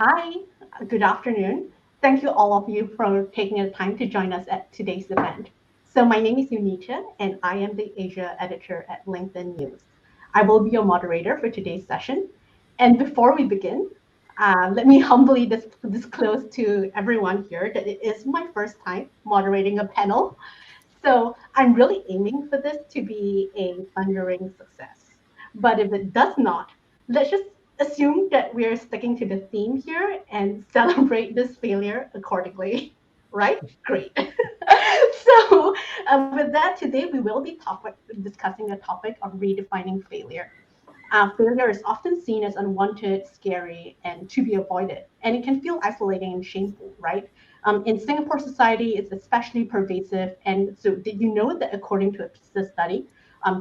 Hi, good afternoon. Thank you all of you for taking the time to join us at today's event. So my name is Unita and I am the Asia editor at LinkedIn News. I will be your moderator for today's session. And before we begin, let me humbly disclose to everyone here that it is my first time moderating a panel. So I'm really aiming for this to be a thundering success. But if it does not, let's just assume that we're sticking to the theme here and celebrate this failure accordingly. Right? Great. So, with that, today we will be discussing the topic of redefining failure. Failure is often seen as unwanted, scary, and to be avoided, and it can feel isolating and shameful, right? In Singapore society, it's especially pervasive. And so, did you know that according to a study,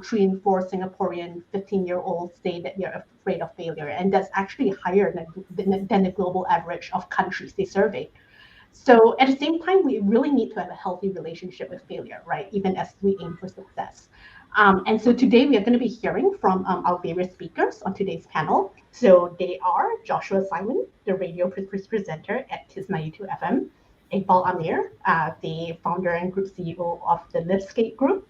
3 in 4 Singaporean 15-year-olds say that they're afraid of failure, and that's actually higher than the global average of countries they surveyed. So at the same time, we really need to have a healthy relationship with failure, right? Even as we aim for success. And so today we are going to be hearing from our various speakers on today's panel. So they are Joshua Simon, the radio presenter at KISS 92 FM, Iqbal Ameer, the founder and group CEO of the Livescape group,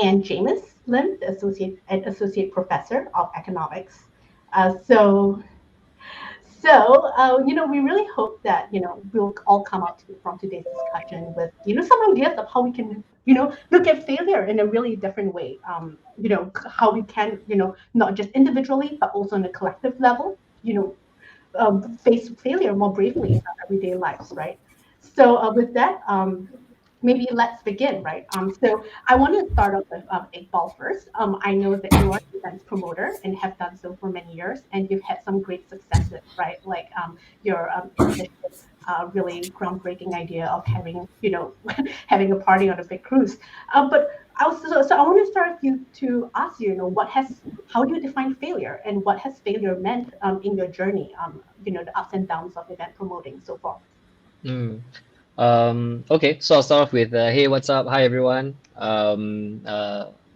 and Jamus Lim, the associate professor of economics. So, we really hope that, we'll all come out from today's discussion with, some ideas of how we can, look at failure in a really different way. How we can, not just individually, but also on a collective level, face failure more bravely in our everyday lives, right? So with that, maybe let's begin, right? So I want to start off with Iqbal first. I know that you are an events promoter and have done so for many years, and you've had some great successes, right? Like your ambitious, really groundbreaking idea of having, having a party on a big cruise. But so I want to start with you to ask you, how do you define failure, and what has failure meant in your journey? The ups and downs of event promoting so far. Mm. Okay, so I'll start off with hey, what's up? Hi, everyone. CalmCon,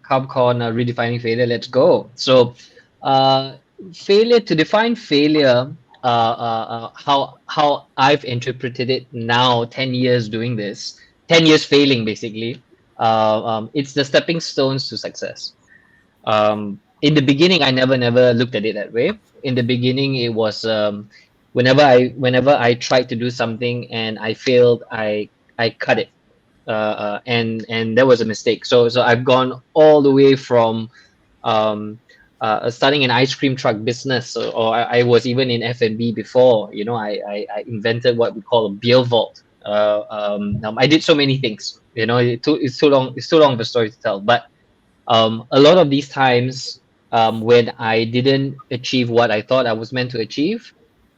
redefining failure. Let's go. So, uh, failure to define failure. How I've interpreted it now, 10 years doing this, 10 years failing basically. It's the stepping stones to success. In the beginning, I never looked at it that way. In the beginning, it was whenever I tried to do something and I failed, I cut it, and that was a mistake. So I've gone all the way from um, starting an ice cream truck business, or I was even in F&B before. I invented what we call a beer vault. I did so many things. It's too long of a story to tell, but a lot of these times, when I didn't achieve what I thought I was meant to achieve,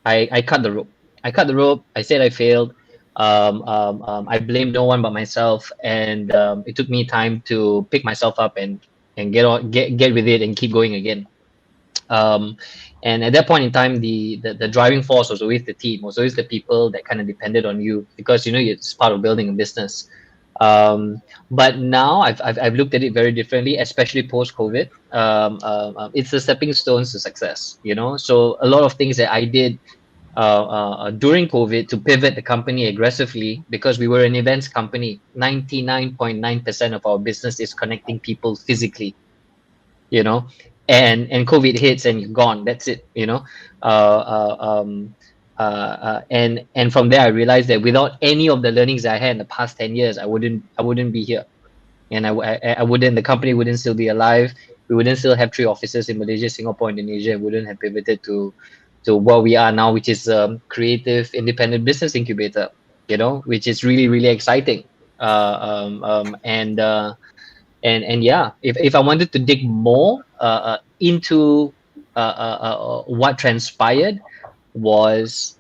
I cut the rope. I cut the rope. I said I failed. I blamed no one but myself, and it took me time to pick myself up and get with it and keep going again. Um, and at that point in time, the driving force was always the team, was always the people that kind of depended on you, because it's part of building a business. But now I've looked at it very differently, especially post COVID. It's the stepping stones to success. So a lot of things that I did during COVID to pivot the company aggressively, because we were an events company. 99.9% of our business is connecting people physically, you know and COVID hits and you're gone. That's it. uh, uh, um, and from there I realized that without any of the learnings that I had in the past 10 years, I wouldn't be here, and I wouldn't, the company wouldn't still be alive. We wouldn't still have 3 offices in Malaysia, Singapore, Indonesia. It wouldn't have pivoted to what we are now, which is creative independent business incubator, which is really, really exciting. And yeah, if I wanted to dig more into what transpired, was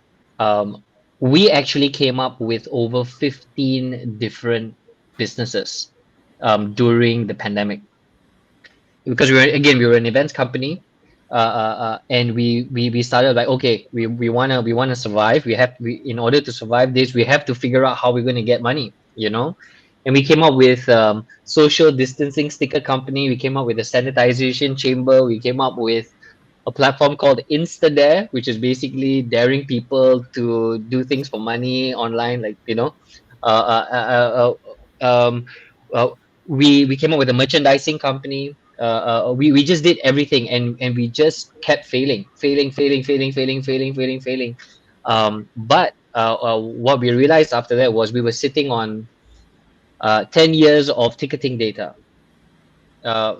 we actually came up with over 15 different businesses during the pandemic, because we were an events company. And we started like, okay, we wanna survive. In order to survive this, we have to figure out how we're going to get money. And we came up with social distancing sticker company. We came up with a sanitization chamber. We came up with a platform called InstaDare, which is basically daring people to do things for money online, like uh, uh, uh, uh, um, uh, we came up with a merchandising company. We just did everything, and we just kept failing. But what we realized after that was we were sitting on 10 years of ticketing data.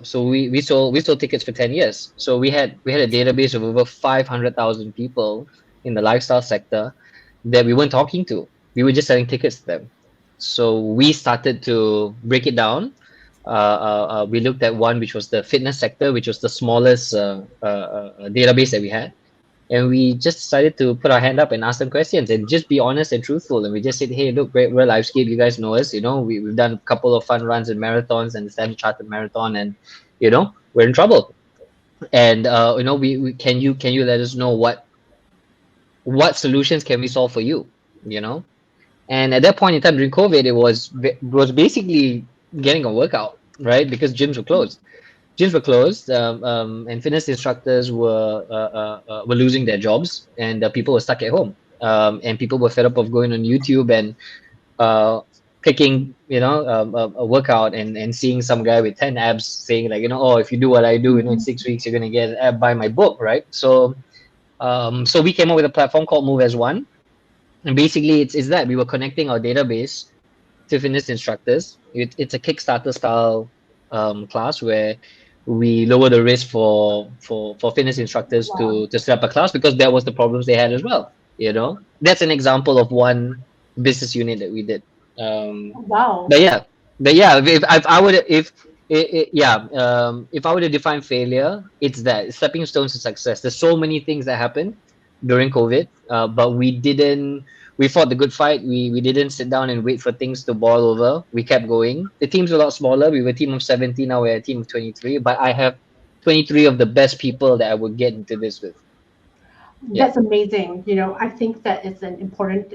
So we sold tickets for 10 years. So we had a database of over 500,000 people in the lifestyle sector that we weren't talking to. We were just selling tickets to them. So we started to break it down. We looked at one which was the fitness sector, which was the smallest database that we had, and we just decided to put our hand up and ask them questions and just be honest and truthful. And we just said, hey, look, we're Livescape. You guys know us. We've done a couple of fun runs and marathons and the Standard Chartered Marathon, and we're in trouble. And we can you let us know what solutions can we solve for you? You know. And at that point in time during COVID, it was basically getting a workout, right? Because gyms were closed, and fitness instructors were losing their jobs, and people were stuck at home. And people were fed up of going on YouTube and uh, clicking, a workout and seeing some guy with 10 abs saying like, oh, if you do what I do, in 6 weeks you're gonna get an ab, buy my book, right? So we came up with a platform called Move as One, and basically it's that we were connecting our database to fitness instructors. It's a Kickstarter style class where we lower the risk for fitness instructors Wow. to set up a class because that was the problems they had as well. That's an example of one business unit that we did. Um, Wow. but yeah, but yeah, if I would if I were to define failure, it's that stepping stones to success. There's so many things that happened during COVID, but we fought the good fight. We didn't sit down and wait for things to boil over. We kept going. The team's a lot smaller. We were a team of 70. Now we're a team of 23. But I have 23 of the best people that I would get into this with. Yeah. That's amazing. I think that it's an important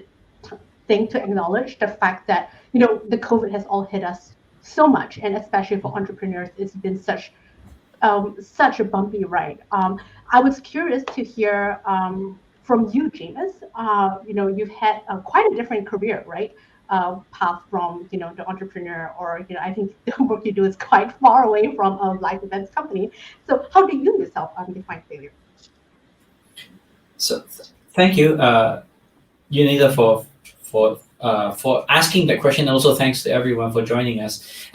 thing to acknowledge the fact that, the COVID has all hit us so much, and especially for entrepreneurs, it's been such a bumpy ride. I was curious to hear from you, Jamus. You've had quite a different career, right? Path from the entrepreneur, or I think the work you do is quite far away from a live events company. So, how do you yourself define failure? So thank you, Unita, for asking that question. Also, thanks to everyone for joining us.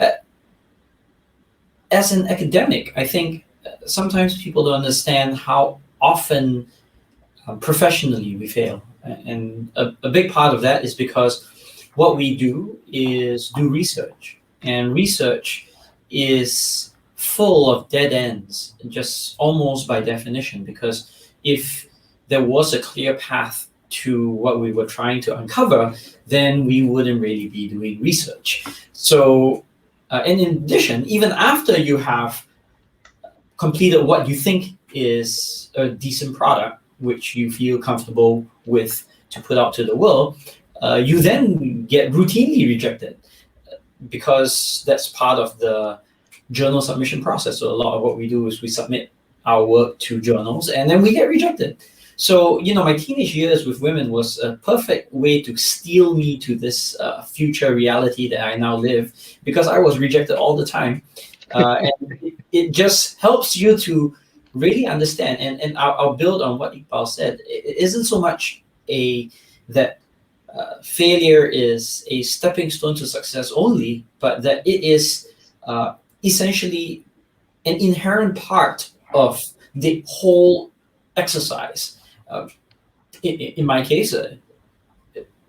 As an academic, I think sometimes people don't understand how often professionally we fail, and a big part of that is because what we do is do research, and research is full of dead ends, just almost by definition. Because if there was a clear path to what we were trying to uncover, then we wouldn't really be doing research. So, and in addition, even after you have completed what you think is a decent product, which you feel comfortable with to put out to the world, you then get routinely rejected because that's part of the journal submission process. So a lot of what we do is we submit our work to journals and then we get rejected. So, my teenage years with women was a perfect way to steel me to this future reality that I now live, because I was rejected all the time. And it just helps you to really understand. And I'll build on what Iqbal said. It isn't so much that failure is a stepping stone to success only, but that it is essentially an inherent part of the whole exercise. In my case,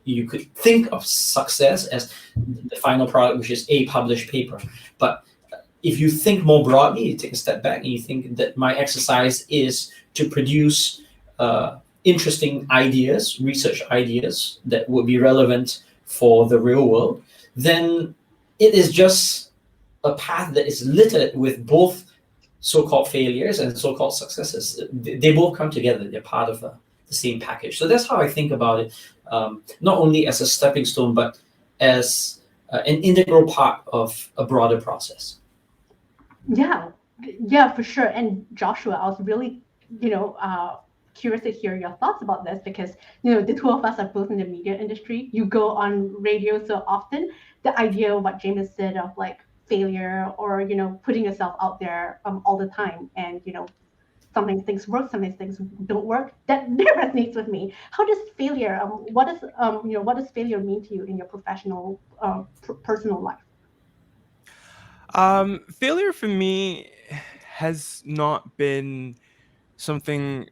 you could think of success as the final product, which is a published paper. But if you think more broadly, you take a step back and you think that my exercise is to produce interesting ideas, research ideas that would be relevant for the real world, then it is just a path that is littered with both so-called failures and so-called successes. They both come together. They're part of the same package. So that's how I think about it, not only as a stepping stone, but as an integral part of a broader process. Yeah, yeah, for sure. And Joshua, I was really curious to hear your thoughts about this because the two of us are both in the media industry. You go on radio so often. The idea of what James said of like failure or putting yourself out there all the time, and sometimes things work, sometimes things don't work. That resonates with me. How does failure? What does failure mean to you in your professional, personal life? Failure for me has not been something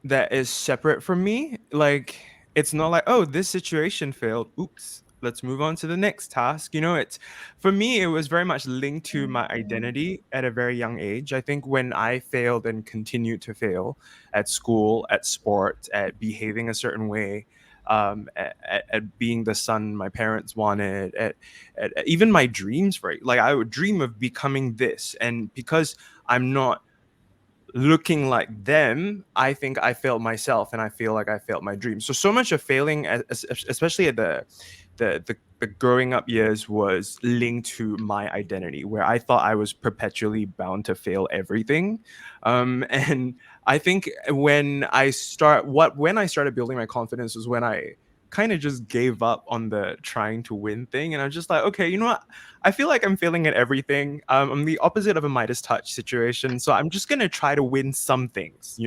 that is separate from me. Like, it's not like, oh, this situation failed. Oops, let's move on to the next task. It's for me, it was very much linked to my identity at a very young age. I think when I failed and continued to fail at school, at sport, at behaving a certain way, at being the son my parents wanted, at even my dreams, right? Like, I would dream of becoming this. And because I'm not looking like them, I think I failed myself, and I feel like I failed my dreams. So much of failing, especially at the growing up years, was linked to my identity, where I thought I was perpetually bound to fail everything. And I think when I started building my confidence was when I kind of just gave up on the trying to win thing, and I'm just like, okay, you know what? I feel like I'm failing at everything. I'm the opposite of a Midas touch situation, so I'm just gonna try to win some things.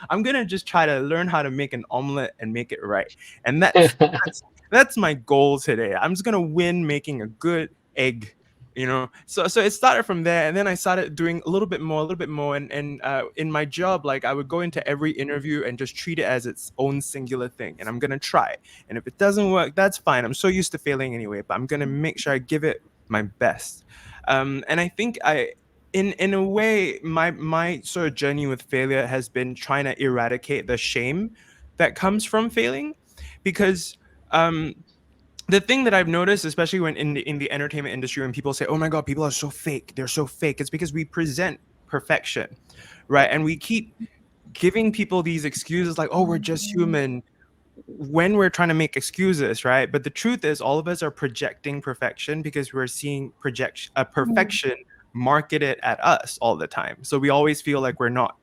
I'm gonna just try to learn how to make an omelet and make it right, and that's my goal today. I'm just gonna win making a good egg. So it started from there, and then I started doing a little bit more, and in my job, like, I would go into every interview and just treat it as its own singular thing, and I'm gonna try. And if it doesn't work, that's fine. I'm so used to failing anyway, but I'm gonna make sure I give it my best. And I think in a way, my sort of journey with failure has been trying to eradicate the shame that comes from failing, because um, the thing that I've noticed, especially when in the entertainment industry, when people say, "Oh my God, people are so fake," they're so fake. It's because we present perfection, right? And we keep giving people these excuses like, "Oh, we're just human," when we're trying to make excuses, right? But the truth is, all of us are projecting perfection because we're seeing perfection marketed at us all the time. So we always feel like we're not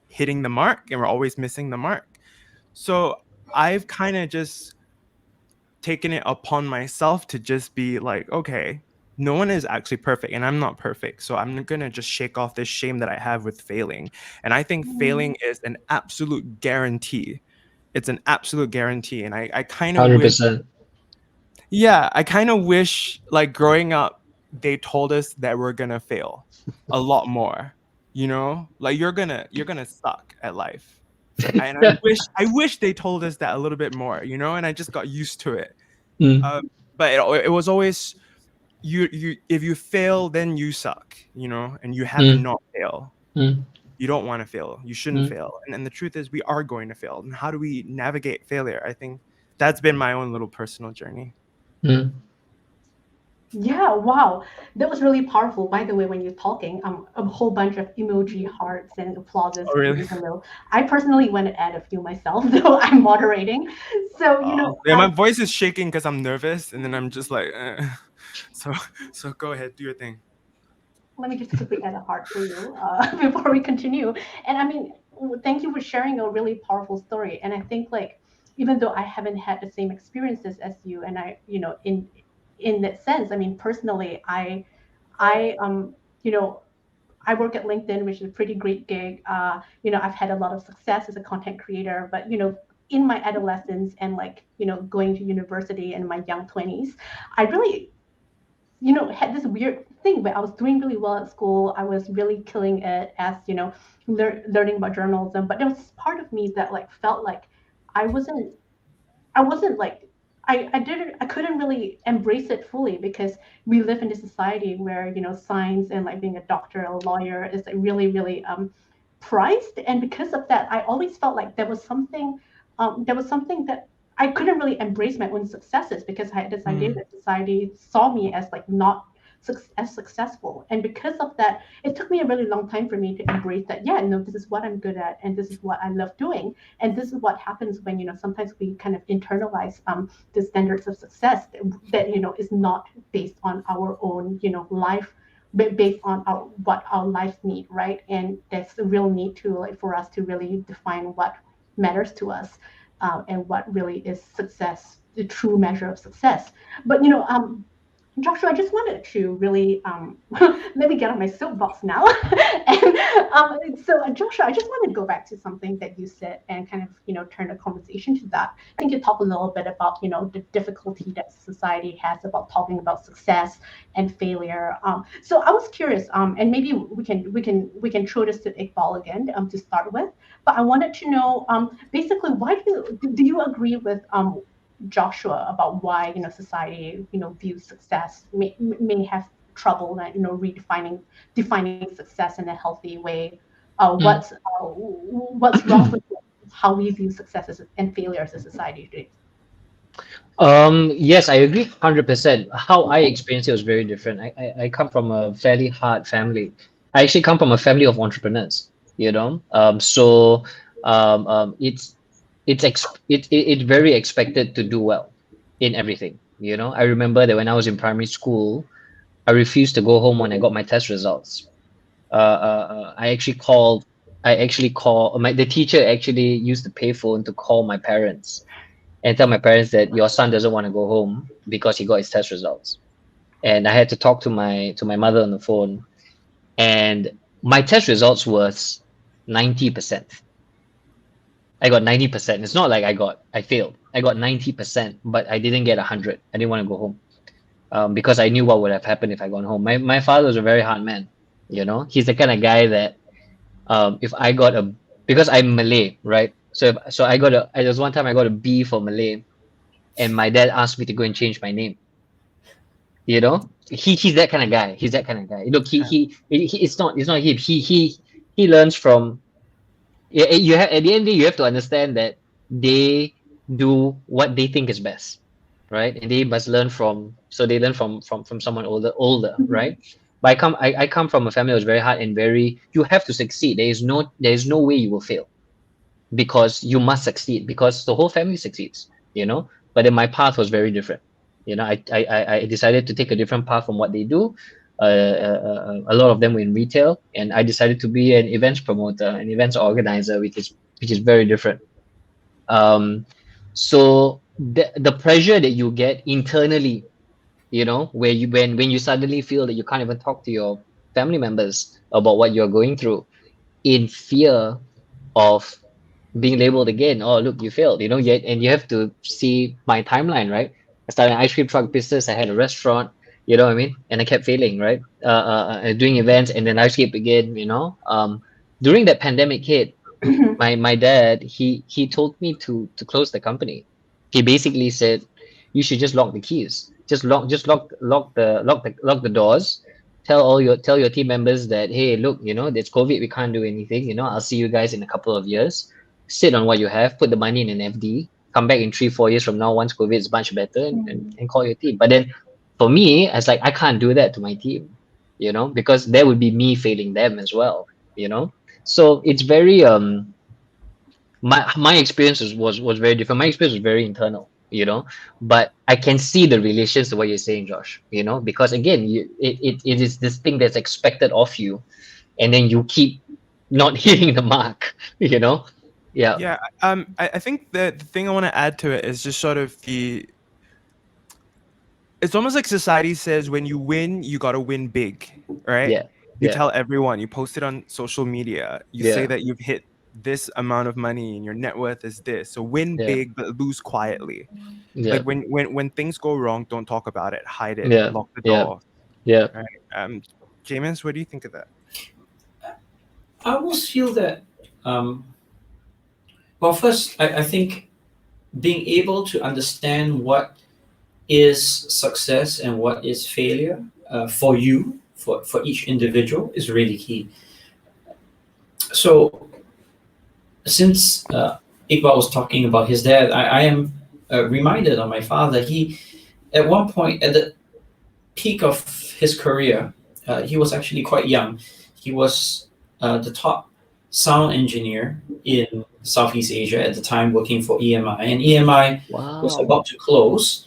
hitting the mark, and we're always missing the mark. So I've kind of just taken it upon myself to just be like, okay, no one is actually perfect, and I'm not perfect. So I'm going to just shake off this shame that I have with failing. And I think failing is an absolute guarantee. It's an absolute guarantee. And I kind of wish, 100%. yeah, I kind of wish, like, growing up, they told us that we're going to fail a lot more, like, you're gonna suck at life. And I wish they told us that a little bit more, and I just got used to it. Mm, But it was always, you if you fail, then you suck, and you have to mm, not fail. mm, You don't want to fail. You shouldn't mm, fail. And the truth is, we are going to fail. And how do we navigate failure? I think that's been my own little personal journey. mm. Yeah, wow. That was really powerful. By the way, when you're talking, a whole bunch of emoji hearts and applauses Oh, in really? the middle. I personally want to add a few myself, though I'm moderating. So, Yeah, my voice is shaking because I'm nervous, and then I'm just like, so so go ahead, do your thing. let me just quickly add a heart for you before we continue. And I mean, thank you for sharing a really powerful story. And I think like, even though I haven't had the same experiences as you, and in that sense, I mean, personally, I you know, I work at LinkedIn, which is a pretty great gig. I've had a lot of success as a content creator, but in my adolescence and like going to university in my young 20s, I really had this weird thing where I was doing really well at school. I was really killing it as, learning about journalism. But there was this part of me that like felt like I wasn't, I wasn't like, I couldn't really embrace it fully because we live in a society where, science and like being a doctor, a lawyer is like really, really prized. And because of that, I always felt like there was something that I couldn't really embrace my own successes because I had this idea Mm, that society saw me as like not as successful. And because of that, it took me a really long time for me to embrace that, yeah, no, this is what I'm good at and this is what I love doing. And this is what happens when, sometimes we kind of internalize the standards of success that is not based on our own, life based on what our lives need, right? And there's a real need to like for us to really define what matters to us, and what really is success, the true measure of success. But Joshua, I just wanted to really let me get on my soapbox now. And so, Joshua, I just wanted to go back to something that you said and kind of turn the conversation to that. I think you talked a little bit about the difficulty that society has about talking about success and failure. So I was curious, and maybe we can throw this to Iqbal again to start with. But I wanted to know basically why do you agree with Joshua about why society views success, may have trouble defining success in a healthy way. Mm. What's wrong with how we view success and failure as a society today? Yes, I agree 100%. How I experienced it was very different. I come from a fairly hard family. I actually come from a family of entrepreneurs, you know. It's very expected to do well in everything, you know. I remember that when I was in primary school, I refused to go home when I got my test results. I actually call my the teacher actually used the payphone to call my parents and tell my parents that your son doesn't want to go home because he got his test results. And I had to talk to my mother on the phone, and my test results was 90%. I got 90%. It's not like I failed. I got 90%, but I didn't get 100. I didn't want to go home, because I knew what would have happened if I gone home. My father was a very hard man. You know, he's the kind of guy that if I got a because I'm Malay, right? So there was one time I got a B for Malay, and my dad asked me to go and change my name. You know, he's that kind of guy. He's that kind of guy. Look, it's not him. He learns from. You have at the end of the day, you have to understand that they do what they think is best, right? And they must learn from. So they learn from someone older, right? But I come from a family that was very hard and very. You have to succeed. There is no way you will fail, because you must succeed, because the whole family succeeds, you know. But then my path was very different. You know, I decided to take a different path from what they do. A lot of them were in retail, and I decided to be an events promoter, an events organizer, which is very different. um so the pressure that you get internally, you know, where when you suddenly feel that you can't even talk to your family members about what you're going through, in fear of being labeled again. Oh, look, you failed. You know, yet and you have to see my timeline, right? I started an ice cream truck business. I had a restaurant. You know what I mean? And I kept failing, right? Doing events and then Livescape again. You know, during that pandemic hit, my dad he told me to close the company. He basically said you should just lock the keys. Just lock the doors. Tell your team members that, hey, look, you know, there's COVID, we can't do anything. You know, I'll see you guys in a couple of years. Sit on what you have, put the money in an FD, come back in 3-4 years from now once COVID is much better, and call your team. But then for me, it's like I can't do that to my team, you know, because that would be me failing them as well, you know. So it's very my experience was very different. My experience was very internal, you know, but I can see the relations to what you're saying, Josh, you know, because again, it is this thing that's expected of you, and then you keep not hitting the mark, you know. Yeah. Yeah, I think the thing I want to add to it is just sort of it's almost like society says when you win, you got to win big, right? Yeah. You Yeah. tell everyone, you post it on social media, you say Yeah. that you've hit this amount of money and your net worth is this. So win Yeah. big, but lose quietly. Yeah. Like when things go wrong, don't talk about it, hide it, Yeah. lock the Yeah. door. Yeah. Right? Jamus, what do you think of that? I almost feel that, well, first, I think being able to understand what is success and what is failure for you, for each individual, is really key. So, since Iqbal was talking about his dad, I am reminded of my father. He, at one point, at the peak of his career, he was actually quite young. He was the top sound engineer in Southeast Asia at the time, working for EMI, and EMI was Wow. about to close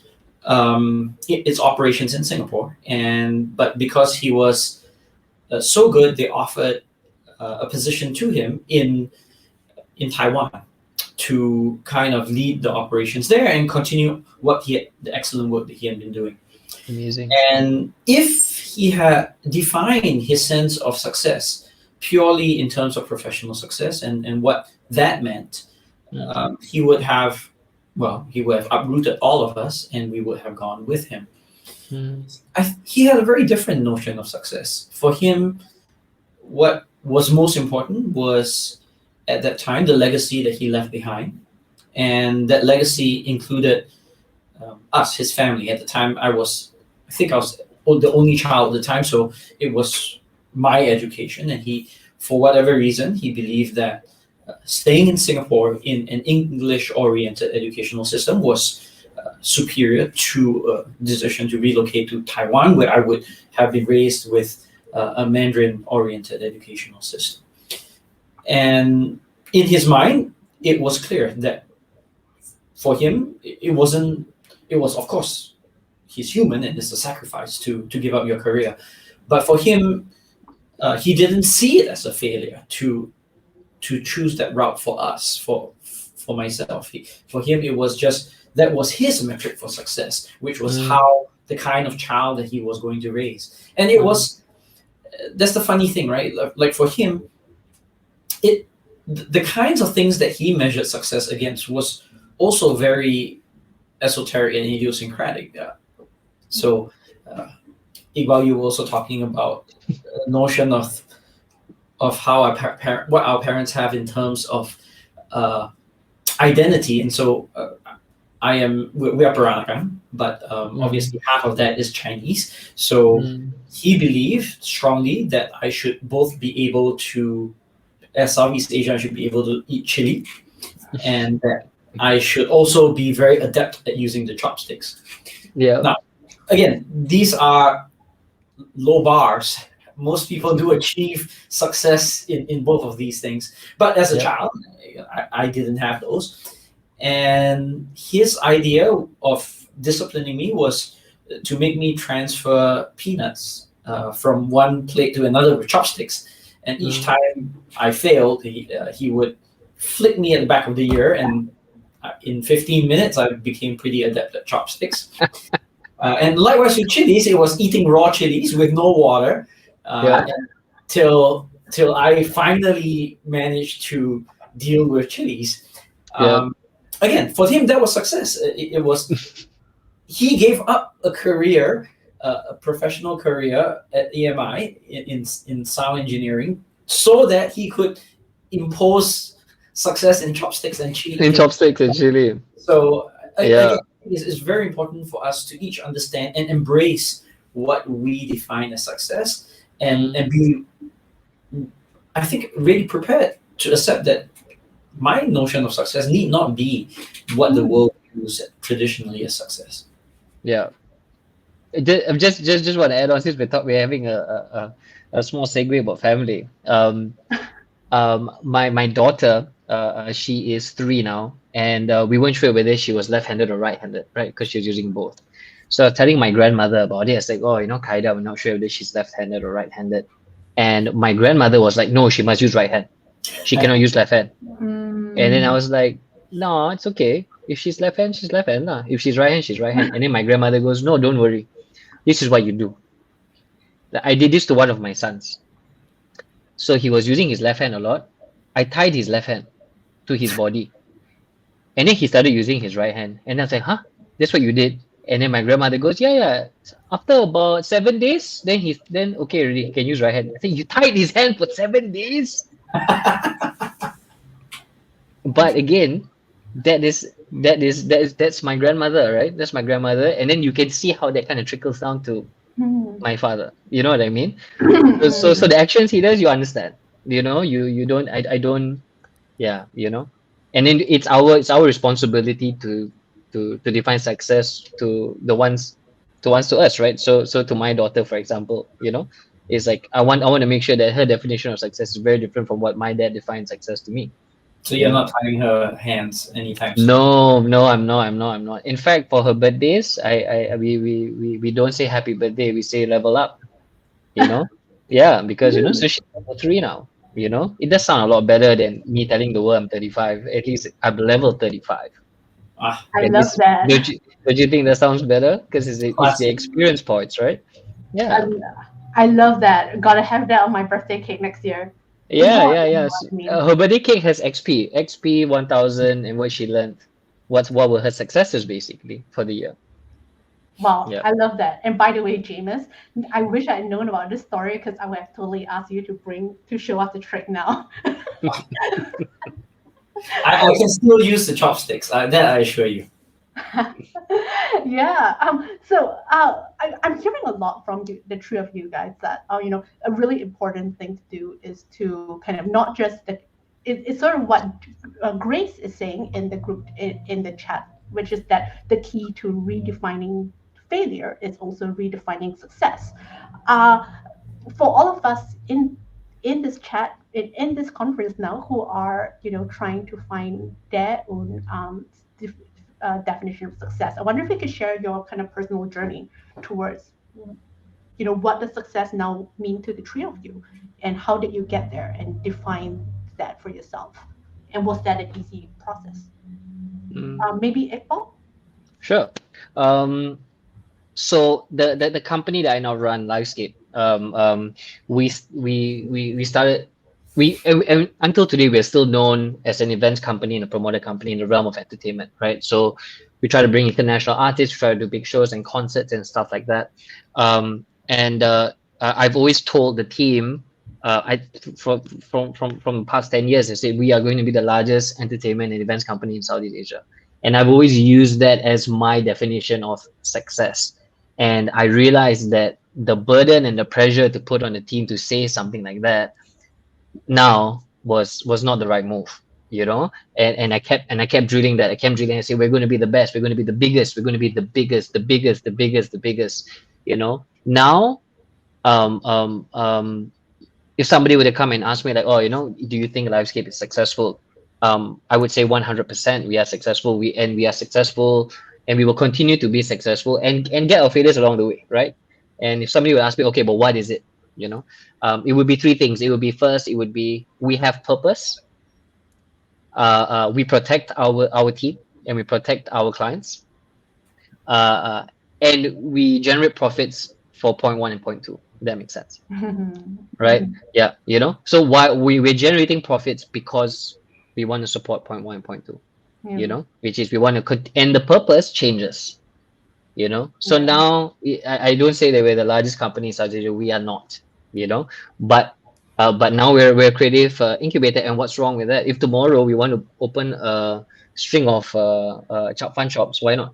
its operations in Singapore. But because he was so good they offered a position to him in Taiwan to kind of lead the operations there and continue the excellent work that he had been doing. Amazing. And if he had defined his sense of success purely in terms of professional success and what that meant, he would have uprooted all of us and we would have gone with him. He had a very different notion of success. For him, what was most important was, at that time, the legacy that he left behind. And that legacy included us, his family. At the time, I think I was the only child at the time, so it was my education. And he, for whatever reason, he believed that staying in Singapore in an English-oriented educational system was superior to a decision to relocate to Taiwan, where I would have been raised with a Mandarin-oriented educational system. And in his mind, it was clear that for him, it was, of course, he's human and it's a sacrifice to give up your career. But for him, he didn't see it as a failure to choose that route for us, for myself. For him, it was just, that was his metric for success, which was how the kind of child that he was going to raise. And it was, that's the funny thing, right? Like for him, the kinds of things that he measured success against was also very esoteric and idiosyncratic. So, Iqbal, you were also talking about the notion of how what our parents have in terms of identity. And so we are Peranakan, but obviously half of that is Chinese. So he believed strongly that I should both be able to, as Southeast Asian, I should be able to eat chili, and that I should also be very adept at using the chopsticks. Yeah. Now, again, these are low bars. Most people do achieve success in both of these things. But as a child, I didn't have those. And his idea of disciplining me was to make me transfer peanuts from one plate to another with chopsticks. And each time I failed, he would flick me at the back of the ear, and in 15 minutes, I became pretty adept at chopsticks. And likewise with chilies, it was eating raw chilies with no water till I finally managed to deal with chilies. Again, for him, that was success. It was, he gave up a career, a professional career at EMI in sound engineering, so that he could impose success in chopsticks and chili. So again, it's very important for us to each understand and embrace what we define as success, and be, I think, really prepared to accept that my notion of success need not be what the world views traditionally as success. Yeah. Just want to add on, since we're having a small segue about family. My daughter, she is 3 now, and we weren't sure whether she was left-handed or right-handed, right? Because she was using both. So I was telling my grandmother about it. I was like, oh, Kaida, we're not sure whether she's left-handed or right-handed. And my grandmother was like, no, she must use right hand. She cannot use left hand. And then I was like, no, it's okay. If she's left hand, she's left hand. If she's right hand, she's right hand. And then my grandmother goes, no, don't worry. This is what you do. I did this to one of my sons. So he was using his left hand a lot. I tied his left hand to his body. And then he started using his right hand. And I was like, huh? That's what you did? And then my grandmother goes, yeah. After about 7 days, then okay, already, he can use right hand. I think you tied his hand for 7 days? But again, that's my grandmother, right? That's my grandmother. And then you can see how that kind of trickles down to my father. You know what I mean? So the actions he does, you understand. You don't, I don't, And then it's our responsibility to define success to the ones to us, right? So to my daughter, for example, it's like I want to make sure that her definition of success is very different from what my dad defined success to me. So you're not tying her hands anytime soon? No, I'm not. In fact, for her birthdays, we don't say happy birthday. We say level up. Yeah, because Mm, sushi level 3 now. It does sound a lot better than me telling the world I'm 35. At least I'm level 35. Ah, I At love least don't that. you don't you think that sounds better? Because it's the classic. experience points, right? I, Yeah. I love that. Gotta have that on my birthday cake next year. You Yeah, know, yeah, you yeah. know what I mean. Her birthday cake has XP 1000, and what she learned. What were her successes basically for the year? Wow, Yeah. I love that. And by the way, Jamus, I wish I had known about this story because I would have totally asked you to show us the trick now. I can still use the chopsticks. That I assure you. Yeah. I'm hearing a lot from the three of you guys that a really important thing to do is to kind of not just it's sort of what Grace is saying in the group in the chat, which is that the key to redefining failure is also redefining success. Uh, for all of us in this chat in this conference now who are trying to find their own definition of success, I wonder if you could share your kind of personal journey towards what does success now mean to the three of you, and how did you get there and define that for yourself, and was that an easy process? Mm, Maybe Iqbal. sure. Um, so the company that I now run, Livescape, we started and until today we're still known as an events company and a promoter company in the realm of entertainment, right? So we try to bring international artists, try to do big shows and concerts and stuff like that. And I've always told the team, I from the past 10 years, I said we are going to be the largest entertainment and events company in Southeast Asia, and I've always used that as my definition of success. And I realized that the burden and the pressure to put on the team to say something like that now was not the right move, and I kept drilling that. I kept drilling. I say we're going to be the best. We're going to be the biggest. We're going to be the biggest, the biggest, the biggest, the biggest. Now, um, um, um, if somebody were to come and ask me like, oh, do you think Livescape is successful? I would say 100% we are successful. We are successful, and we will continue to be successful and get our failures along the way, right? And if somebody would ask me, okay, but what is it? It would be three things. It would be first, it would be we have purpose. We protect our team and we protect our clients. And we generate profits for point one and point two. If that makes sense, right? Yeah, so why we're generating profits because we want to support point one and point two, Yeah, which is we want to and the purpose changes, so yeah. now I don't say that we're the largest company in Southeast Asia. We are not, but now we're a creative incubator. And what's wrong with that? If tomorrow we want to open a string of fun shops, why not?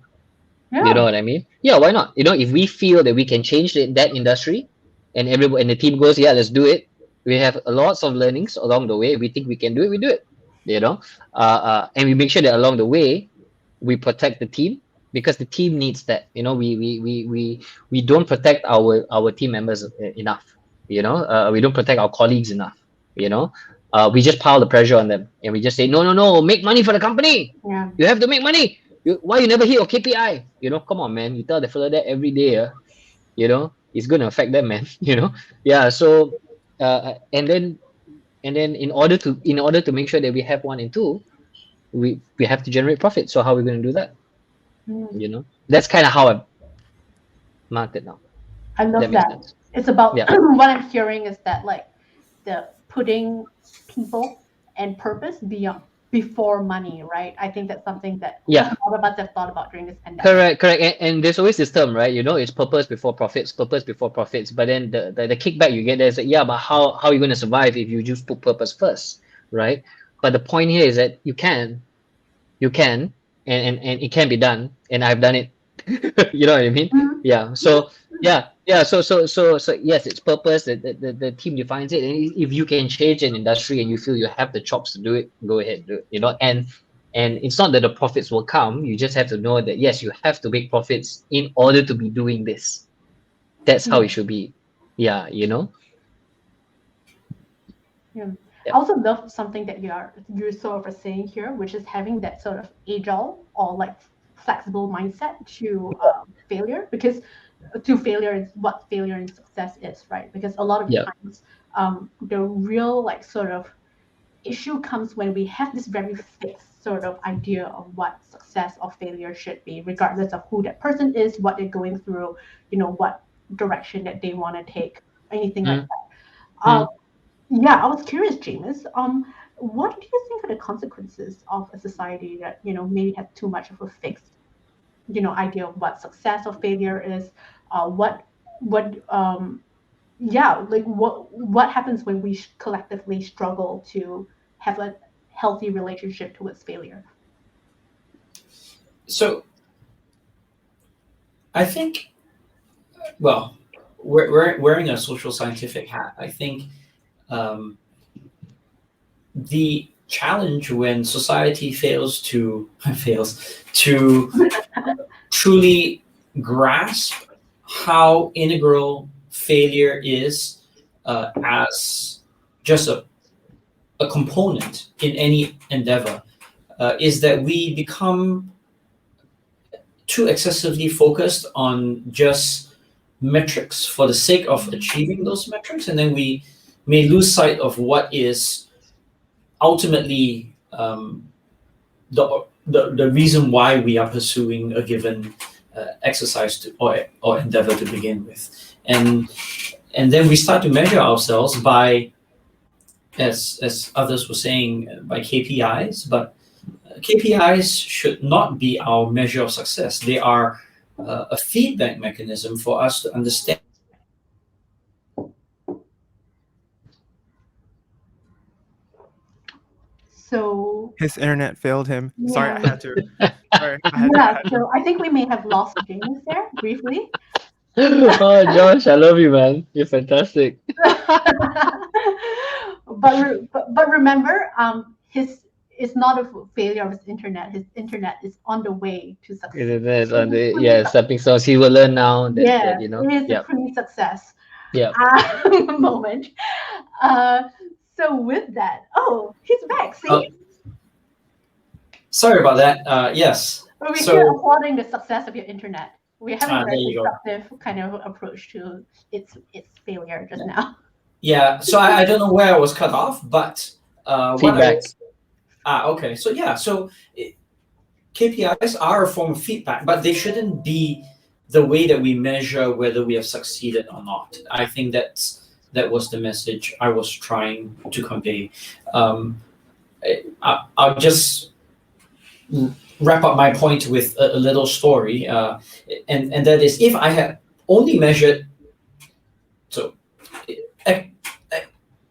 You know Yeah. what I mean? Yeah, why not? If we feel that we can change that industry, and everybody and the team goes, yeah, let's do it. We have lots of learnings along the way. We think we can do it, we do it. And we make sure that along the way we protect the team, because the team needs that. We don't protect our team members enough. We don't protect our colleagues enough. You know, we just pile the pressure on them, and we just say, no, no, no, make money for the company. Yeah. You have to make money. Why you never hit your KPI? Come on, man. You tell the fella that every day. It's gonna affect them, man. Yeah. So, and then in order to make sure that we have one and two, we have to generate profit. So how are we gonna do that? Mm. That's kind of how I marked it now. I That love makes that. sense. It's about Yeah. what I'm hearing is that like the putting people and purpose beyond before money, right? I think that's something that a Yeah. lot of us have thought about during this pandemic. Correct, correct. And there's always this term, right? It's purpose before profits, purpose before profits. But then the kickback you get there is like, yeah, but how are you going to survive if you just put purpose first, right? But the point here is that you can, and it can be done, and I've done it. You know what I mean? Mhm. Yeah. So yeah. So yes, it's purpose. The team defines it, and if you can change an industry and you feel you have the chops to do it, go ahead, do it. And it's not that the profits will come. You just have to know that yes, you have to make profits in order to be doing this. That's how Yeah. it should be. Yeah. Yeah. I Yeah. also love something that you're sort of saying here, which is having that sort of agile or like flexible mindset to failure. Because to failure is what failure and success is, right? Because a lot of Yeah. times, the real like sort of issue comes when we have this very fixed sort of idea of what success or failure should be, regardless of who that person is, what they're going through, what direction that they want to take, anything like Mm, that. mm. Yeah, I was curious, James. What do you think are the consequences of a society that maybe has too much of a fixed idea of what success or failure is? What yeah, like what happens when we collectively struggle to have a healthy relationship towards failure? So I think, well, wearing a social scientific hat, I think um, the challenge when society fails to fails to truly grasp how integral failure is as just a component in any endeavor is that we become too excessively focused on just metrics for the sake of achieving those metrics, and then we may lose sight of what is ultimately the reason why we are pursuing a given exercise or endeavor to begin with, and then we start to measure ourselves by, as others were saying, by KPIs, but KPIs should not be our measure of success. They are a feedback mechanism for us to understand. So His internet failed him. Sorry, I yeah, had to. Sorry, I had to. I yeah. had to. So I think we may have lost James there briefly. Oh, Josh, I love you, man. You're fantastic. But remember, his it's not a failure of his internet. His internet is on the way to success. Internet on the yeah stepping stones. He will learn now that Yeah, you know. it is a Yep. pre-success Yep. moment. Uh, so with that, oh, he's back. Oh, See, sorry about that. Yes. we're here So applauding the success of your internet. We're having a there very you go. constructive kind of approach to its failure just now. Yeah. So I don't know where I was cut off, but what I Feedback. was okay. So yeah. So KPIs are a form of feedback, but they shouldn't be the way that we measure whether we have succeeded or not. I think that was the message I was trying to convey. I'll just wrap up my point with a little story, and that is, if I had only measured, so eh,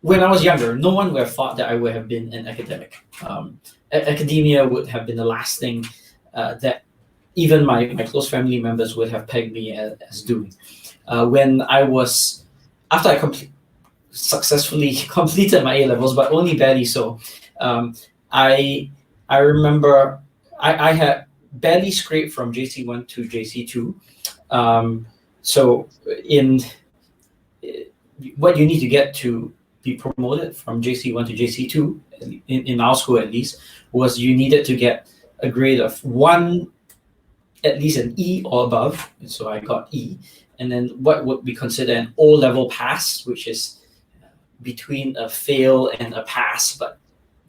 when I was younger, no one would have thought that I would have been an academic. Academia would have been the last thing that even my close family members would have pegged me as doing. When I was, after I successfully completed my A levels, but only barely so, I remember I had barely scraped from JC1 to JC2. So in what you need to get to be promoted from JC1 to JC2, in our school at least, was you needed to get a grade of one, at least an E or above. So I got E. And then what would be considered an O-level pass, which is between a fail and a pass, but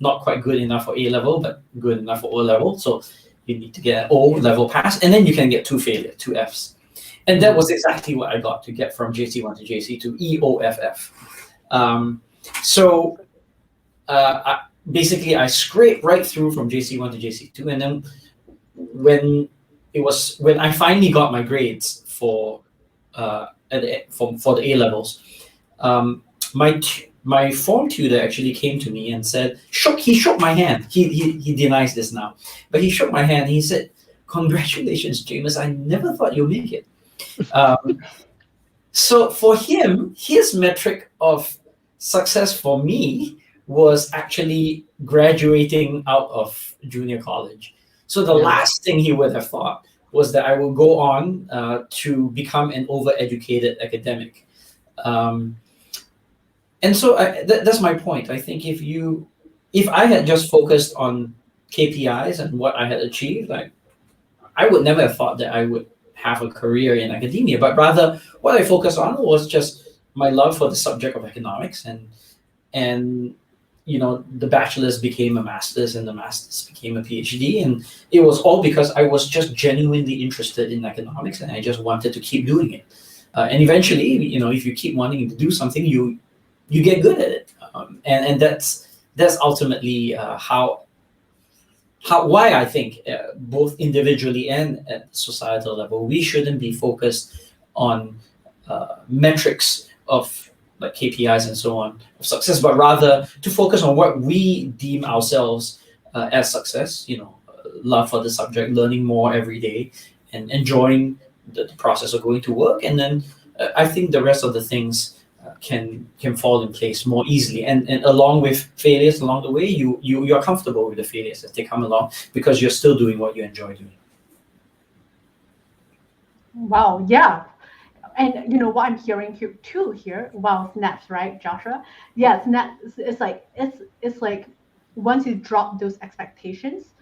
not quite good enough for A-level, but good enough for O-level. So you need to get an O-level pass, and then you can get two Fs. And that was exactly what I got to get from JC1 to JC2, EOFF. So basically, I scraped right through from JC1 to JC2, and then when I finally got my grades for the A levels, my form tutor actually came to me and said, he shook my hand. He denies this now, but he shook my hand. And he said, "Congratulations, Jamus. I never thought you'd make it." So for him, his metric of success for me was actually graduating out of junior college. So the last thing he would have thought was that I will go on to become an overeducated academic. And so that's my point. I think if I had just focused on KPIs and what I had achieved, I would never have thought that I would have a career in academia, but rather what I focused on was just my love for the subject of economics, and the bachelor's became a master's and the master's became a PhD, and it was all because I was just genuinely interested in economics and I just wanted to keep doing it. And eventually, if you keep wanting to do something, you get good at it, and that's ultimately how why I think, both individually and at the societal level, we shouldn't be focused on metrics of like KPIs and so on of success, but rather to focus on what we deem ourselves as success. Love for the subject, learning more every day, and enjoying the process of going to work, and then I think the rest of the things can fall in place more easily, and along with failures along the way, you're comfortable with the failures as they come along because you're still doing what you enjoy doing. Wow, yeah. And what I'm hearing here too here, wow, snaps, right, Joshua? Yeah, snaps. It's like once you drop those expectations,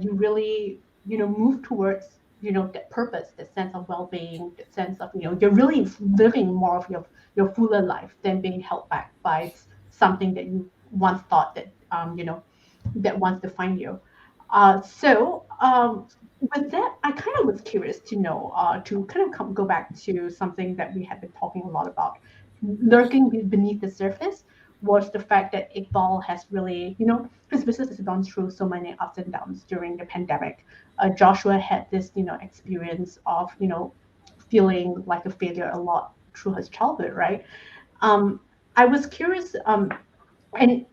you really move towards that purpose, that sense of well-being, that sense of you're really living more of your fuller life than being held back by something that you once thought that that once defined you. With that, I kind of was curious to know, to kind of go back to something that we have been talking a lot about, lurking beneath the surface was the fact that Iqbal has really, his business has gone through so many ups and downs during the pandemic. Joshua had this, experience of, feeling like a failure a lot through his childhood, right? Um, I was curious, and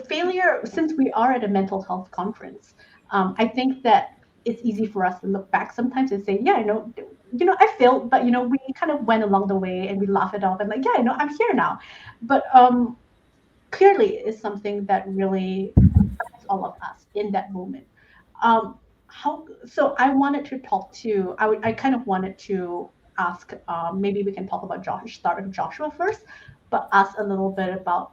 failure, since we are at a mental health conference, I think that it's easy for us to look back sometimes and say, yeah, I failed, but we kind of went along the way and we laugh it off and like, yeah, I'm here now. But clearly it's something that really affects all of us in that moment. How so I wanted to talk to I kind of wanted to ask, maybe we can talk about start with Joshua first, but ask a little bit about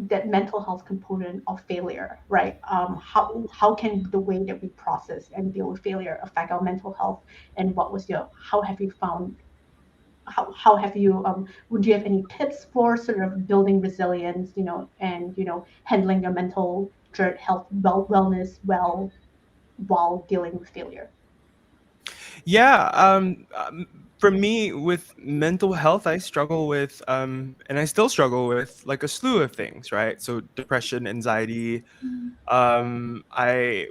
that mental health component of failure, right? How can the way that we process and deal with failure affect our mental health? And how have you found, how have you would you have any tips for sort of building resilience, and handling your mental health wellness while dealing with failure? Yeah, for me, with mental health, I struggle with, and I still struggle with like a slew of things, right? So depression, anxiety. I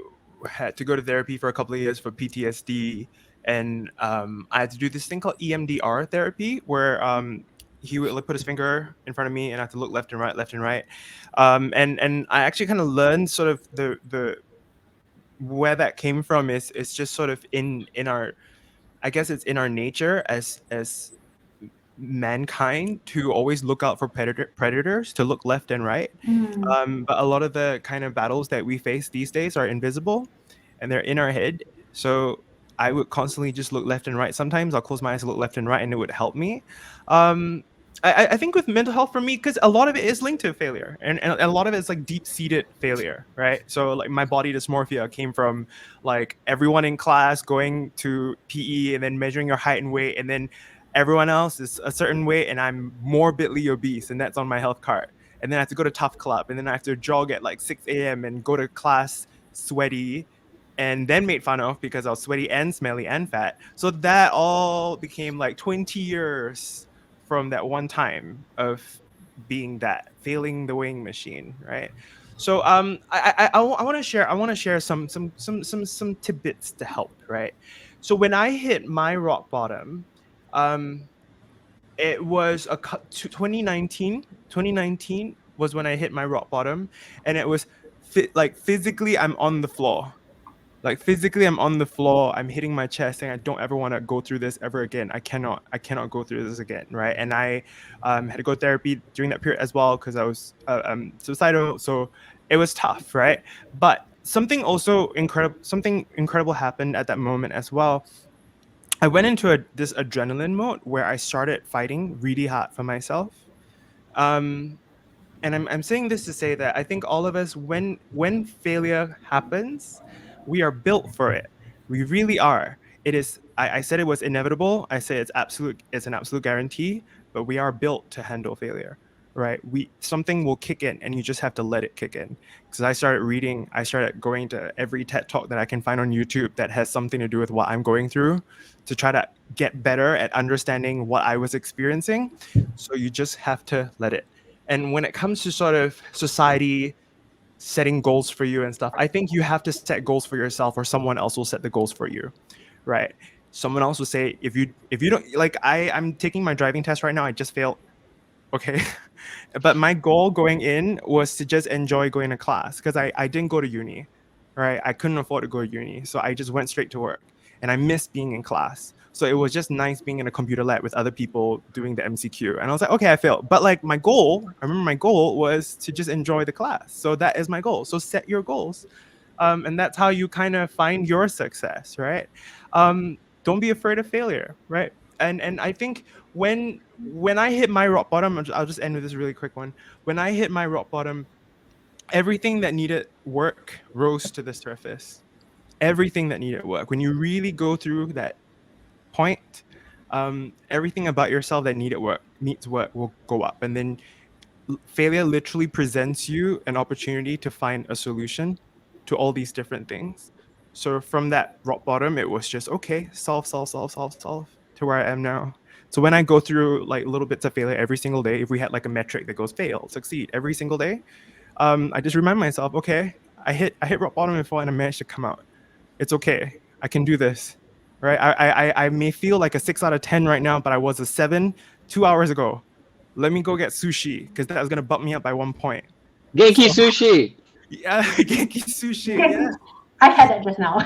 had to go to therapy for a couple of years for PTSD, and I had to do this thing called EMDR therapy, where he would like put his finger in front of me, and I have to look left and right, and I actually kind of learned sort of the where that came from is just sort of in our, I guess it's in our nature as mankind to always look out for predators, to look left and right. Mm, But a lot of the kind of battles that we face these days are invisible, and they're in our head. So I would constantly just look left and right. Sometimes I'll close my eyes and look left and right, and it would help me. Um, I think with mental health for me, because a lot of it is linked to failure, and a lot of it is like deep seated failure, right? So like my body dysmorphia came from like everyone in class going to PE and then measuring your height and weight, and then everyone else is a certain weight, and I'm morbidly obese, and that's on my health card. And then I have to go to Tough Club, and then I have to jog at like 6 a.m. and go to class sweaty, and then made fun of because I was sweaty and smelly and fat. So that all became like 20 years from that one time of being that, failing the weighing machine, right? So I want to share some tidbits to help, right? So when I hit my rock bottom, um it was 2019. 2019 was when I hit my rock bottom, and it was like physically I'm on the floor. Like physically I'm on the floor. I'm hitting my chest, saying I don't ever want to go through this ever again. I cannot go through this again, right? And I had to go therapy during that period as well because I was suicidal. So it was tough, right? But something incredible happened at that moment as well. I went into this adrenaline mode where I started fighting really hard for myself. Um, and I'm saying this to say that I think all of us, when failure happens, we are built for it. We really are. It is I said it was inevitable. I say it's an absolute guarantee, but we are built to handle failure, right? Something will kick in and you just have to let it kick in. Because I started going to every TED talk that I can find on YouTube that has something to do with what I'm going through to try to get better at understanding what I was experiencing. So you just have to let it. And when it comes to sort of society setting goals for you and stuff, I think you have to set goals for yourself or someone else will set the goals for you, right? Someone else will say, if you don't, like, I'm taking my driving test right now. I just failed. Okay. But my goal going in was to just enjoy going to class because I didn't go to uni, right? I couldn't afford to go to uni. So I just went straight to work and I missed being in class. So it was just nice being in a computer lab with other people doing the MCQ. And I was like, okay, I failed. But like I remember my goal was to just enjoy the class. So that is my goal. So set your goals. And that's how you kind of find your success, right? Don't be afraid of failure, right? And I think when I hit my rock bottom, I'll just end with this really quick one. When I hit my rock bottom, everything that needed work rose to the surface. Everything that needed work. When you really go through that point, everything about yourself that needs work will go up, and then failure literally presents you an opportunity to find a solution to all these different things. So from that rock bottom, it was just okay, solve to where I am now. So when I go through like little bits of failure every single day, if we had like a metric that goes fail, succeed every single day, I just remind myself, okay, I hit rock bottom before and I managed to come out. It's okay. I can do this, right? I may feel like a 6 out of 10 right now, but I was a 7 2 hours ago. Let me go get sushi because that was gonna bump me up by 1 point. Genki So sushi. yeah, Genki sushi. Yeah, I had it just now.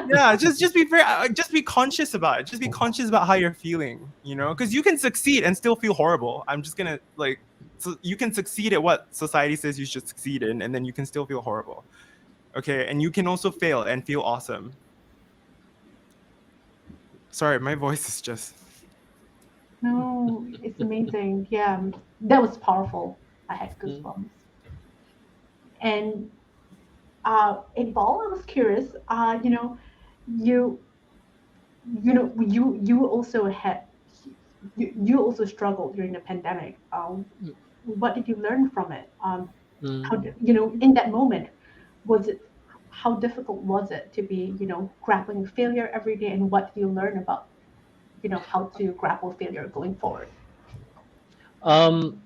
yeah. Just be very, just be conscious about it. Just be conscious about how you're feeling. You know, because you can succeed and still feel horrible. I'm just gonna like, so you can succeed at what society says you should succeed in, and then you can still feel horrible. Okay, and you can also fail and feel awesome. Sorry, my voice is just. No, it's amazing. Yeah, that was powerful. I had goosebumps. And Iqbal, I was curious. You you also had you also struggled during the pandemic. What did you learn from it? How Mm. in that moment, was it how difficult was it to be grappling with failure every day, and what did you learn about how to grapple with failure going forward? Um,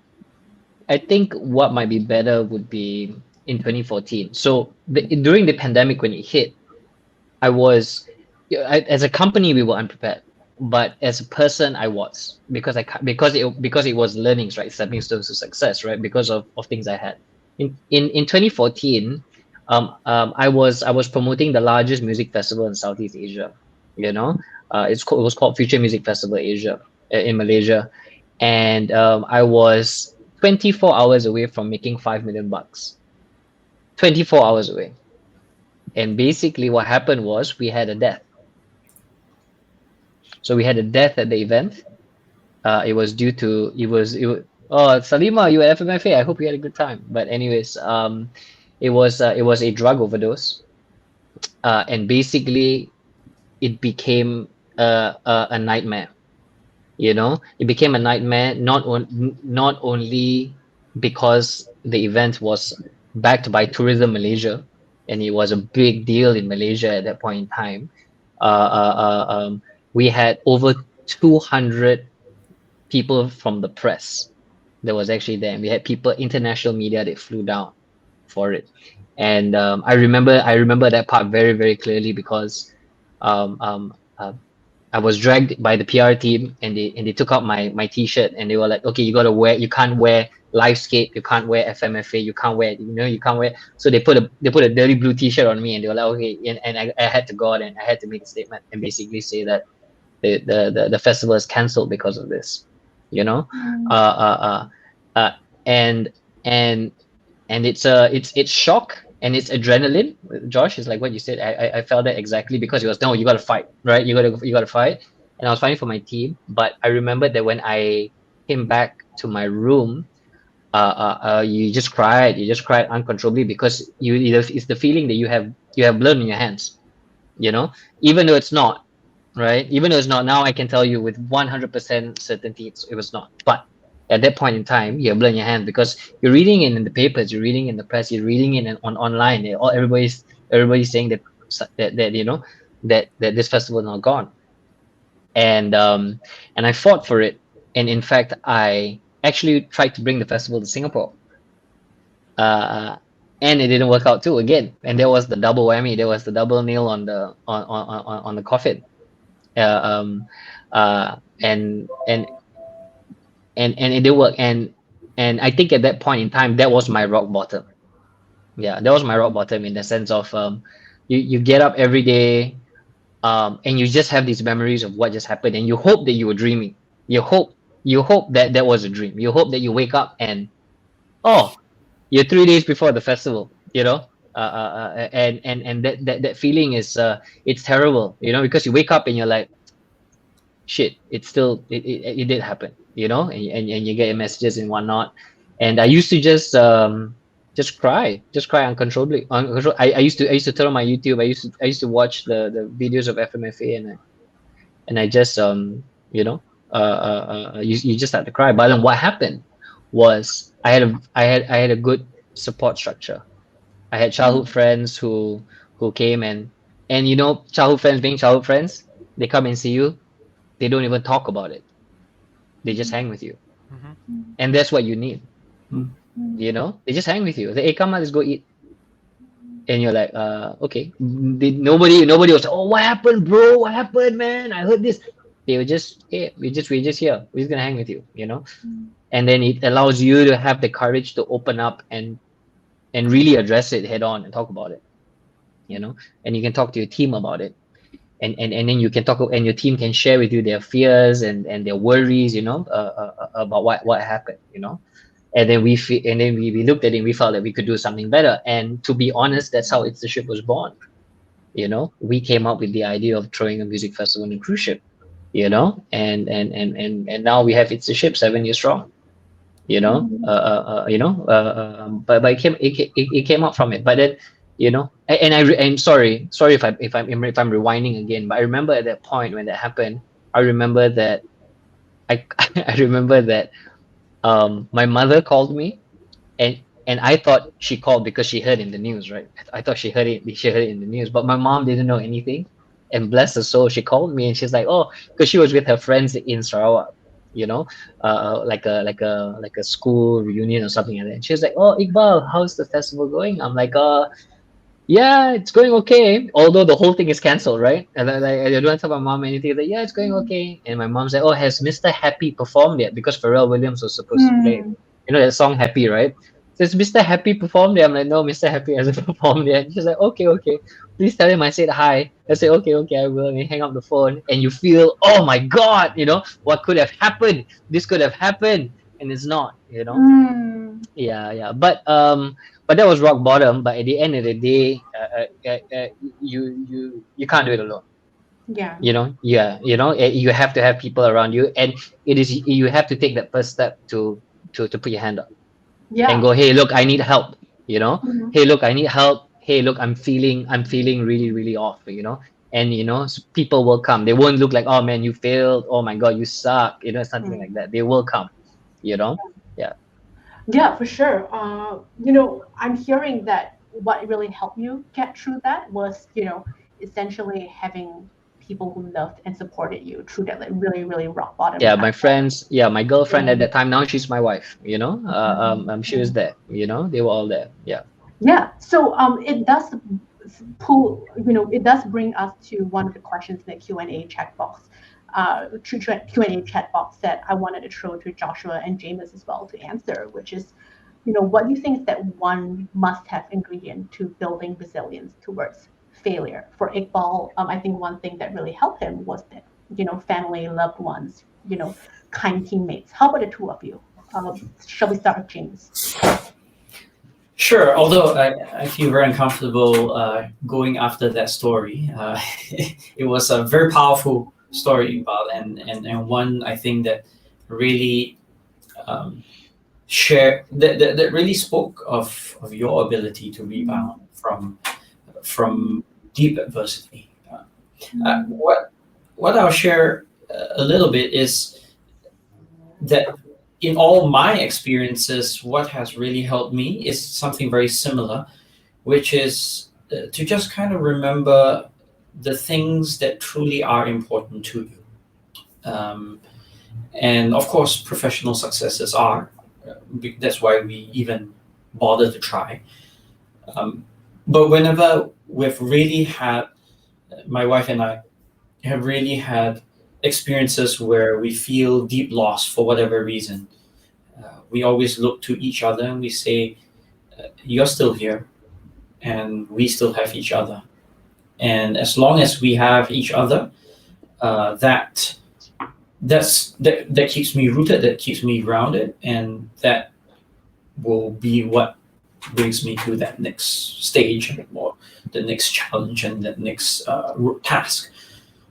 I think what might be better would be in 2014. So during the pandemic when it hit, I was, yeah, as a company we were unprepared, but as a person I was because because it was learnings, right, stepping stones to success, right, because of things I had. In 2014, I was promoting the largest music festival in Southeast Asia. You know, it was called Future Music Festival Asia in Malaysia, and I was 24 hours away from making 5 million bucks. 24 hours away, and basically what happened was we had a death. So we had a death at the event. It was due to oh, Salima, you were at FMFA. I hope you had a good time. But anyways, it was a drug overdose, and basically it became a nightmare. You know, it became a nightmare not only because the event was backed by Tourism Malaysia, and it was a big deal in Malaysia at that point in time. Uh, uh, we had over 200 people from the press that was actually there. And we had people, international media that flew down for it. And I remember that part very, very clearly because um, um, uh, I was dragged by the PR team and they took out my t-shirt and they were like, okay, you can't wear Livescape, you can't wear FMFA, you can't wear. So they put a dirty blue t-shirt on me and they were like, okay, and I had to go out and I had to make a statement and basically say that the festival is cancelled because of this, you know. Mm, uh, uh, uh, and and and it's shock and it's adrenaline. Josh is like what you said. I felt that exactly because it was, no, you got to fight, right? You got to fight. And I was fighting for my team, but I remember that when I came back to my room, you just cried uncontrollably because it's the feeling that you have blood in your hands, you know, even though it's not. right? Even though it's not now, I can tell you with 100% certainty it was not. But at that point in time, you're blowing your hand because you're reading it in the papers, you're reading in the press, you're reading it on online. Everybody's saying that that this festival is now gone, and I fought for it, and in fact, I actually tried to bring the festival to Singapore, uh, and it didn't work out too again, and there was the double whammy, there was the double nail on the coffin. uh, um, uh, and and and it did work, and I think at that point in time that was my rock bottom. Yeah, that was my rock bottom in the sense of you get up every day, and you just have these memories of what just happened, and you hope that you were dreaming. You hope that that was a dream. You hope that you wake up and oh, you're 3 days before the festival, and that feeling is it's terrible, because you wake up and you're like, shit, it's still it did happen, and you get your messages and whatnot. And I used to just cry uncontrollably. I used to turn on my YouTube. I used to watch the videos of FMFA, and I just you just start to cry. But then what happened was I had a good support structure. I had childhood friends who came, and childhood friends being childhood friends, they come and see you, they don't even talk about it. They just hang with you. And that's what you need. Mm. They just hang with you. They, hey, come on, let's go eat. And you're like, okay. Nobody was, oh, what happened, bro? What happened, man? I heard this. They were just, hey, we're just here. We're just gonna hang with you. And then it allows you to have the courage to open up and really address it head on and talk about it. And you can talk to your team about it. And then you can talk, and your team can share with you their fears and their worries, about what happened, and then we looked at it and we felt that we could do something better. And to be honest, that's how It's the Ship was born. We came up with the idea of throwing a music festival on a cruise ship, and now we have It's the Ship 7 years strong. But it came out from it. But then, and sorry if I'm rewinding again, but I remember at that point when that happened, I remember that I remember that my mother called me, and I thought she called because she heard in the news, right? I thought she heard it in the news, but my mom didn't know anything. And bless her soul, she called me and she's like, oh, because she was with her friends in Sarawak, like a school reunion or something like that. And she was like, oh, Iqbal, how's the festival going? I'm like, yeah, it's going okay. Although the whole thing is cancelled, right? And I don't tell my mom anything. Like, yeah, it's going okay. And my mom said, oh, has Mr. Happy performed yet? Because Pharrell Williams was supposed to play. That song Happy, right? Says Mr. Happy performed yet? I'm like, no, Mr. Happy hasn't performed yet. She's like, okay. Please tell him I said hi. I say, okay, I will. And you hang up the phone and you feel, oh my God, what could have happened? This could have happened. And it's not, Yeah. But that was rock bottom. But at the end of the day, you can't do it alone. Yeah. You have to have people around you, and you have to take that first step to put your hand up. Yeah. And go, hey, look, I need help. Hey, look, I need help. Hey, look, I'm feeling really, really off. And so people will come. They won't look like, oh man, you failed. Oh my God, you suck. Something like that. They will come. Yeah. Yeah, for sure. I'm hearing that what really helped you get through that was, essentially having people who loved and supported you through that like really, really rock bottom. Yeah, time. my friends. Yeah, my girlfriend at that time. Now she's my wife. She was there. They were all there. Yeah. Yeah. So it does pull. It does bring us to one of the questions in the Q&A chat box. Q&A chat box that I wanted to throw to Joshua and Jamus as well to answer, which is, what do you think is that one must-have ingredient to building resilience towards failure? For Iqbal, I think one thing that really helped him was that, family, loved ones, kind teammates. How about the two of you? Shall we start with James? Sure, although I feel very uncomfortable going after that story. It was a very powerful story, Iqbal, and one I think that really that really spoke of your ability to rebound from deep adversity. What what I'll share a little bit is that in all my experiences, what has really helped me is something very similar, which is to just kind of remember the things that truly are important to you. And of course, professional successes are. That's why we even bother to try. Um, but whenever we've really had, my wife and I have really had experiences where we feel deep loss for whatever reason, we always look to each other and we say, "You're still here, and we still have each other. And as long as we have each other, that keeps me rooted, that keeps me grounded, and that will be what brings me to that next stage or the next challenge and the next task."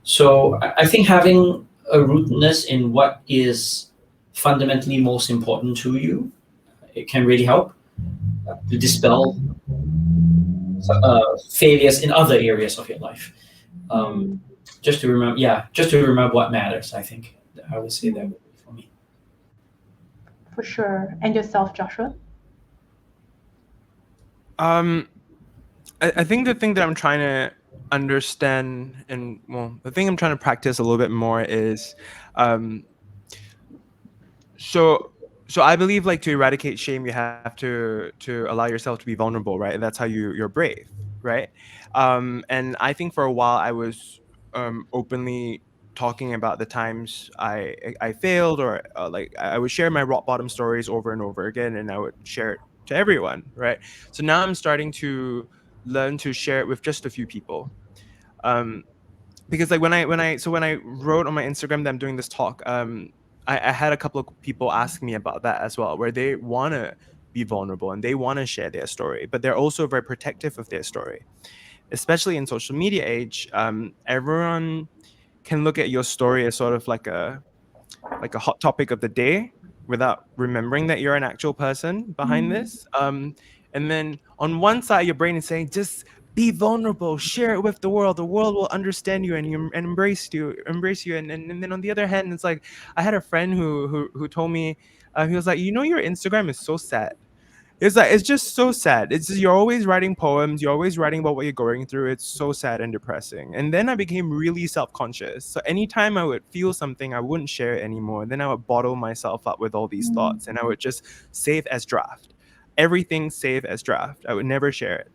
So I think having a rootedness in what is fundamentally most important to you, it can really help to dispel failures in other areas of your life. Um, just to remember, just to remember what matters. I think I would say that would be for me. For sure. And yourself, Joshua? I think the thing that I'm trying to understand, and well, the thing I'm trying to practice a little bit more is, so I believe like to eradicate shame, you have to allow yourself to be vulnerable, right? That's how you're brave, right? And I think for a while I was openly talking about the times I failed, or like I would share my rock bottom stories over and over again, and I would share it to everyone, right? So now I'm starting to learn to share it with just a few people. Because like when I wrote on my Instagram that I'm doing this talk, I had a couple of people ask me about that as well, where they want to be vulnerable and they want to share their story, but they're also very protective of their story, especially in social media age. Everyone can look at your story as sort of like a hot topic of the day without remembering that you're an actual person behind this. And then on one side, your brain is saying, just be vulnerable, share it with the world. The world will understand you and embrace you. And then on the other hand, it's like I had a friend who told me, he was like, your Instagram is so sad. It's like it's just so sad. It's just, you're always writing poems, you're always writing about what you're going through. It's so sad and depressing. And then I became really self-conscious. So anytime I would feel something, I wouldn't share it anymore. Then I would bottle myself up with all these thoughts, and I would just save as draft. Everything save as draft. I would never share it.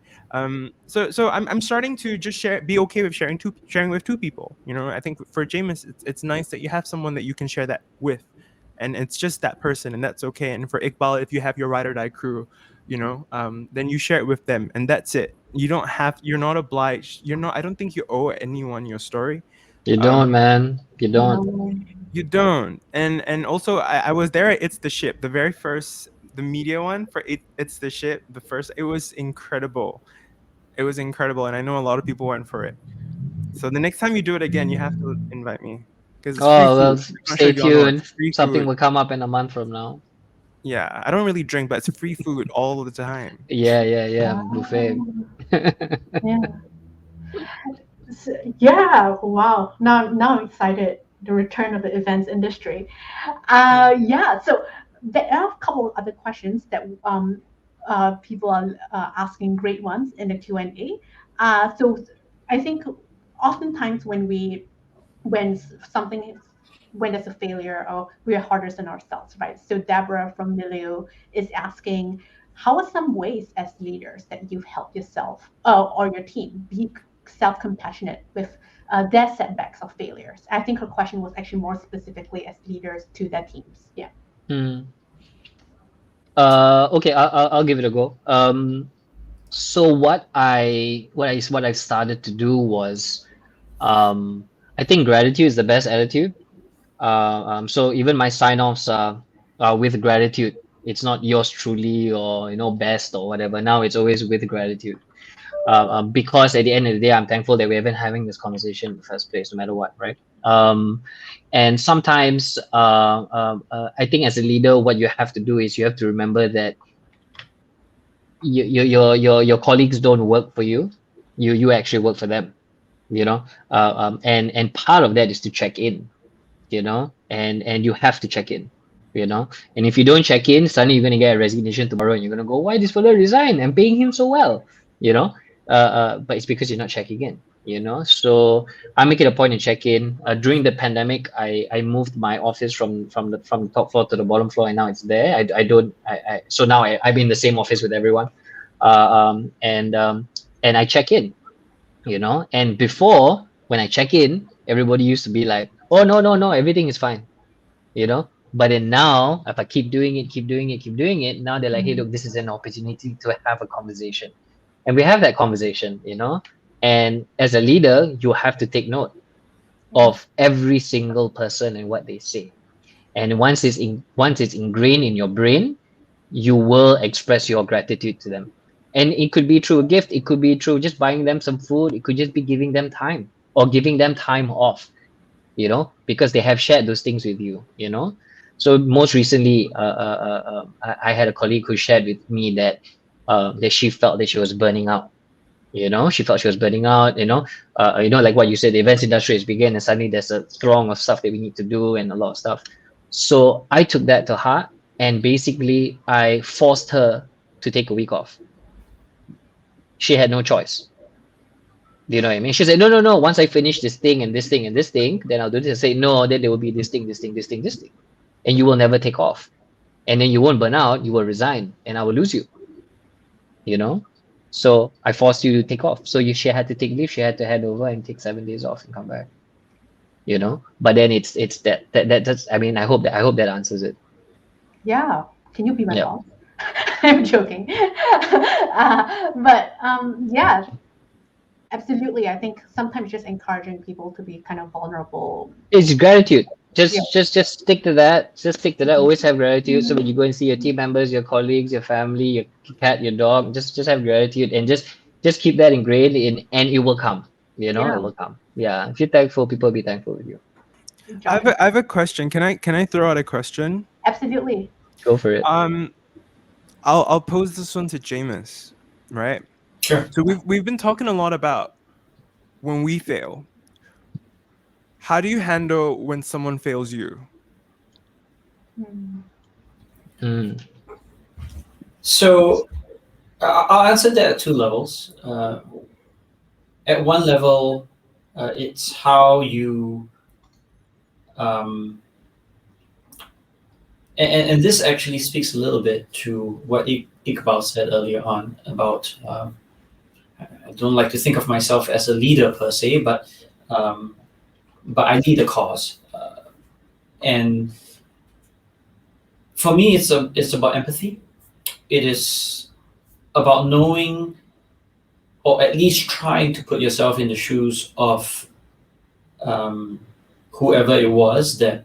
So I'm starting to just be okay with sharing with two people. I think for Jamus, it's nice that you have someone that you can share that with, and it's just that person, and that's okay. And for Iqbal, if you have your ride or die crew, then you share it with them, and that's it. You're not obliged. I don't think you owe anyone your story. You don't, man. You don't. You don't. And also, I was there at It's the Ship, the very first, the media one for It's the Ship. The first, it was incredible. It was incredible, and I know a lot of people went for it. So the next time you do it again, you have to invite me, because it's free Oh, well, food. I'm not sure stay if y'all know, it's tuned. free Something food. will come up in a month from now. Yeah, I don't really drink, but it's free food all the time. Yeah. Buffet. Yeah. Yeah, wow. Now I'm excited. The return of the events industry. Yeah, so there are a couple of other questions that people are asking, great ones in the Q&A. So I think oftentimes when something is, when there's a failure, or we're harder on ourselves, right? So Deborah from Milio is asking, how are some ways as leaders that you've helped yourself or your team be self-compassionate with their setbacks or failures? I think her question was actually more specifically as leaders to their teams. Yeah. Okay, I'll give it a go. So what I started to do was, I think gratitude is the best attitude. So even my sign-offs are with gratitude. It's not yours truly, or best or whatever. Now it's always with gratitude. Because at the end of the day, I'm thankful that we're even having this conversation in the first place, no matter what, right? And sometimes I think as a leader, what you have to do is you have to remember that your colleagues don't work for you. You actually work for them. you know. And part of that is to check in, you know, and you have to check in, you know. And if you don't check in, suddenly you're gonna get a resignation tomorrow, and you're gonna go, why this fellow resign? I'm paying him so well, you know. But it's because you're not checking in, you know. So I make it a point to check in. During the pandemic, I moved my office from the top floor to the bottom floor, and now it's there. I don't I so now I'm in the same office with everyone, and I check in, you know. And before, when I check in, everybody used to be like, oh, no, no, no, everything is fine, you know. But then now, if I keep doing it, keep doing it, keep doing it, now they're like, hey, look, this is an opportunity to have a conversation. And we have that conversation, you know. And as a leader, you have to take note of every single person and what they say. And once it's ingrained in your brain, you will express your gratitude to them. And it could be through a gift, it could be through just buying them some food, it could just be giving them time or giving them time off, you know, because they have shared those things with you, you know. So most recently, I had a colleague who shared with me that she felt that she was burning out. You know, she felt she was burning out. You know, like what you said, the events industry is began, and suddenly there's a throng of stuff that we need to do and a lot of stuff. So I took that to heart, and basically I forced her to take a week off. She had no choice. Do you know what I mean? She said, no, no, no. Once I finish this thing and this thing and this thing, then I'll do this. I say, no, then there will be this thing, this thing, this thing, this thing. And you will never take off. And then you won't burn out, you will resign, and I will lose you. You know? So I forced you to take off. So she had to take leave, she had to head over and take 7 days off and come back. You know? But then it's that's I mean, I hope that answers it. Yeah. Can you be my Yeah. boss? I'm joking. But yeah, absolutely. I think sometimes just encouraging people to be kind of vulnerable. It's gratitude. Just Yeah. just stick to that. Just stick to that. Always have gratitude. So when you go and see your team members, your colleagues, your family, your cat, your dog, just have gratitude, and just keep that ingrained in, and it will come. You know, Yeah. it will come. Yeah. If you're thankful, people will be thankful with you. Jonathan, I have a question. Can I throw out a question? absolutely. Go for it. I'll pose this one to Jamus, right? Sure. So we've been talking a lot about when we fail. How do you handle when someone fails you? Mm. So I'll answer that at two levels. At one level, it's how you, and this actually speaks a little bit to what Iqbal said earlier on about, I don't like to think of myself as a leader per se, but I lead a cause. And for me, it's about empathy. It is about knowing, or at least trying to put yourself in the shoes of whoever it was that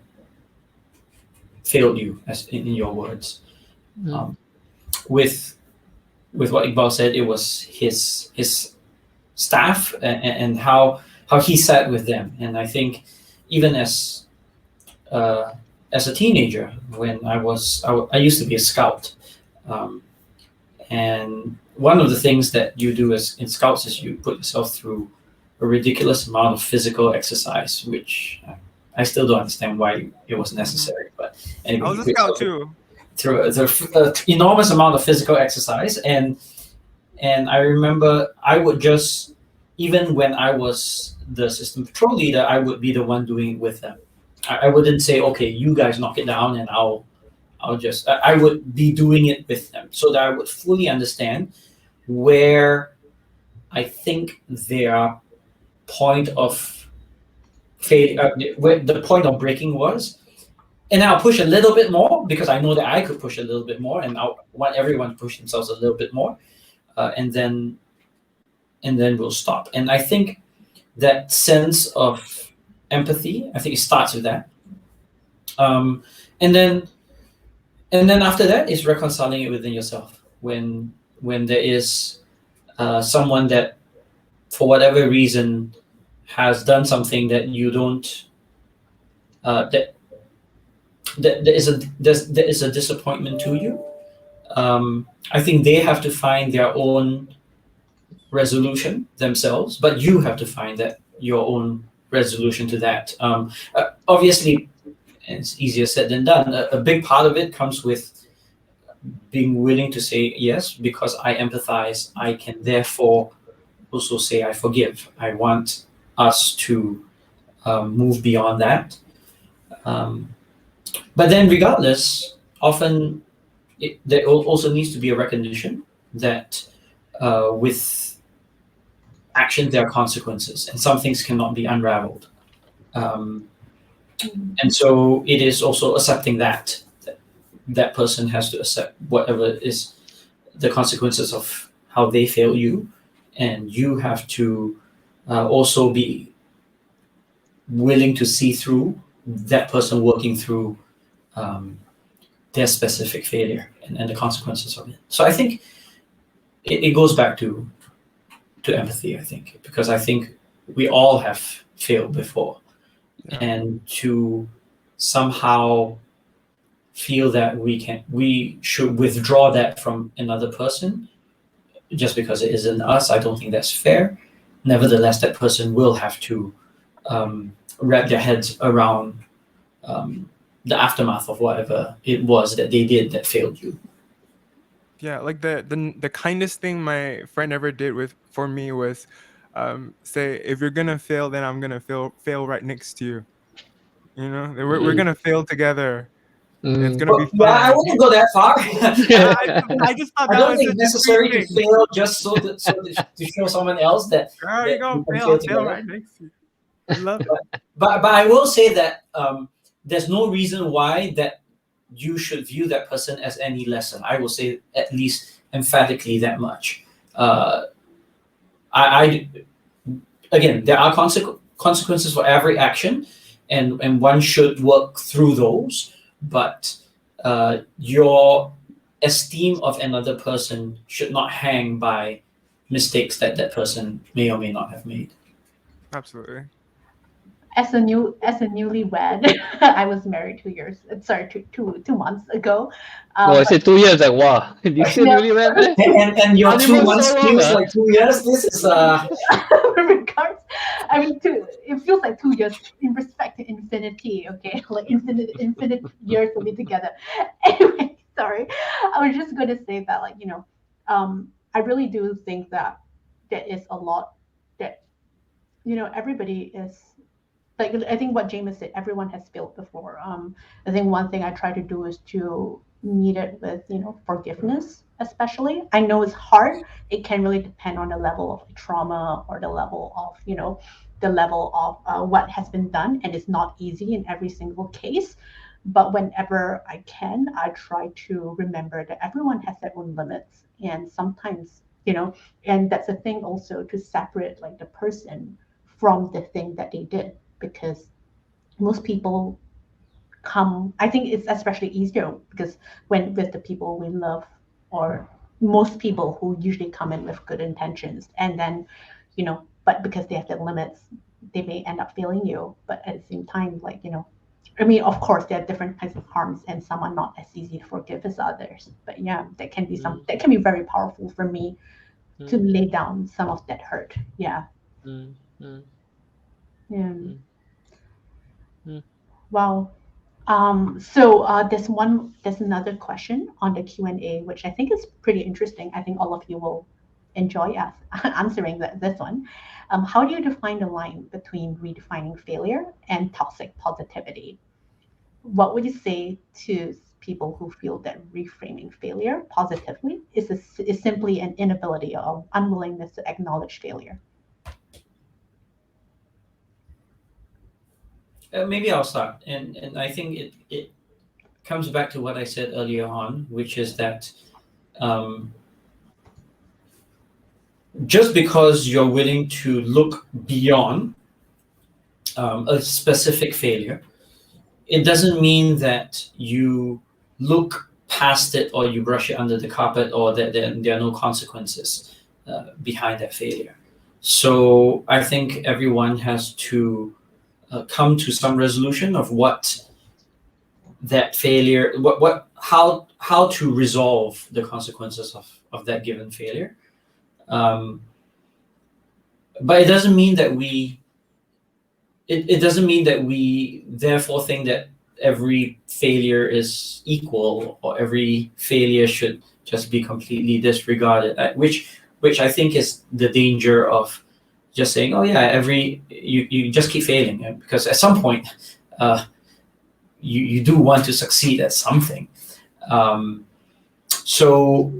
failed you, as in your words. With what Iqbal said, it was his staff and how he sat with them. And I think even as a teenager, when I used to be a scout, and one of the things that you do as in scouts is you put yourself through a ridiculous amount of physical exercise, which I still don't understand why it was necessary. But anyway, I was a scout too. through the enormous amount of physical exercise, and I remember I would just, even when I was the system patrol leader, I would be the one doing it with them. I wouldn't say, okay, you guys knock it down, and I would be doing it with them so that I would fully understand where I think their point of failure, where the point of breaking was. And I'll push a little bit more because I know that I could push a little bit more, and I want everyone to push themselves a little bit more, and then we'll stop. And I think that sense of empathy, I think it starts with that, and then after that is reconciling it within yourself. When there is someone that, for whatever reason, has done something that you don't, that there is a disappointment to you. I think they have to find their own resolution themselves, but you have to find that your own resolution to that. Obviously, it's easier said than done. A big part of it comes with being willing to say yes, because I empathize. I can therefore also say I forgive. I want us to move beyond that. But then, regardless, often there also needs to be a recognition that with actions there are consequences, and some things cannot be unraveled. And so it is also accepting that that person has to accept whatever is the consequences of how they fail you, and you have to also be willing to see through that person working through their specific failure and the consequences of it. So I think it goes back to empathy, I think, because I think we all have failed before. Yeah. And to somehow feel that we should withdraw that from another person just because it isn't us, I don't think that's fair. Nevertheless, that person will have to wrap their heads around the aftermath of whatever it was that they did that failed you. Yeah, like the kindest thing my friend ever did for me was say, if you're gonna fail, then I'm gonna fail right next to you. You know, we're gonna fail together. It's gonna be Yeah, I fun. wouldn't go that far. I just thought I that don't was think such it's a sweet necessary to thing. fail just to show someone else that, Girl, that you gonna you can fail? fail I'll fail together. right next to you. I love it. But I will say that there's no reason why that you should view that person as any lesser. I will say at least emphatically that much. I again, there are consequences for every action, and one should work through those. But your esteem of another person should not hang by mistakes that that person may or may not have made. Absolutely. As a newlywed, I was married 2 years. Sorry, two months ago. Oh, I said 2 years. Like, wow, you still No. really went there? And your Honeymoon 2 months so long, feels huh? like 2 years. This is regards, I mean, it feels like 2 years in respect to infinity. Okay, like infinite years to be together. Anyway, sorry. I was just going to say that, like, I really do think that there is a lot that everybody is. Like, I think what Jamus said, everyone has failed before. I think one thing I try to do is to meet it with forgiveness, especially. I know it's hard. It can really depend on the level of trauma or the level of what has been done, and it's not easy in every single case. But whenever I can, I try to remember that everyone has their own limits, and sometimes and that's the thing also, to separate like the person from the thing that they did, because most people I think it's especially easier because when with the people we love, or most people who usually come in with good intentions, and then but because they have their limits, they may end up failing you. But at the same time, like I mean, of course there are different kinds of harms, and some are not as easy to forgive as others. But yeah, that can be that can be very powerful for me to lay down some of that hurt. Yeah. Yeah. Wow. So there's another question on the Q&A, which I think is pretty interesting. I think all of you will enjoy us answering this one. How do you define the line between redefining failure and toxic positivity? What would you say to people who feel that reframing failure positively is simply an inability or unwillingness to acknowledge failure? maybe I'll start, and I think it comes back to what I said earlier on, which is that just because you're willing to look beyond a specific failure, it doesn't mean that you look past it or you brush it under the carpet, or that there are no consequences behind that failure. So I think everyone has to come to some resolution of what that failure, how to resolve the consequences of that given failure. But it doesn't mean that we it doesn't mean that we therefore think that every failure is equal or every failure should just be completely disregarded, which I think is the danger of just saying, oh yeah, you just keep failing, because at some point you do want to succeed at something. um, so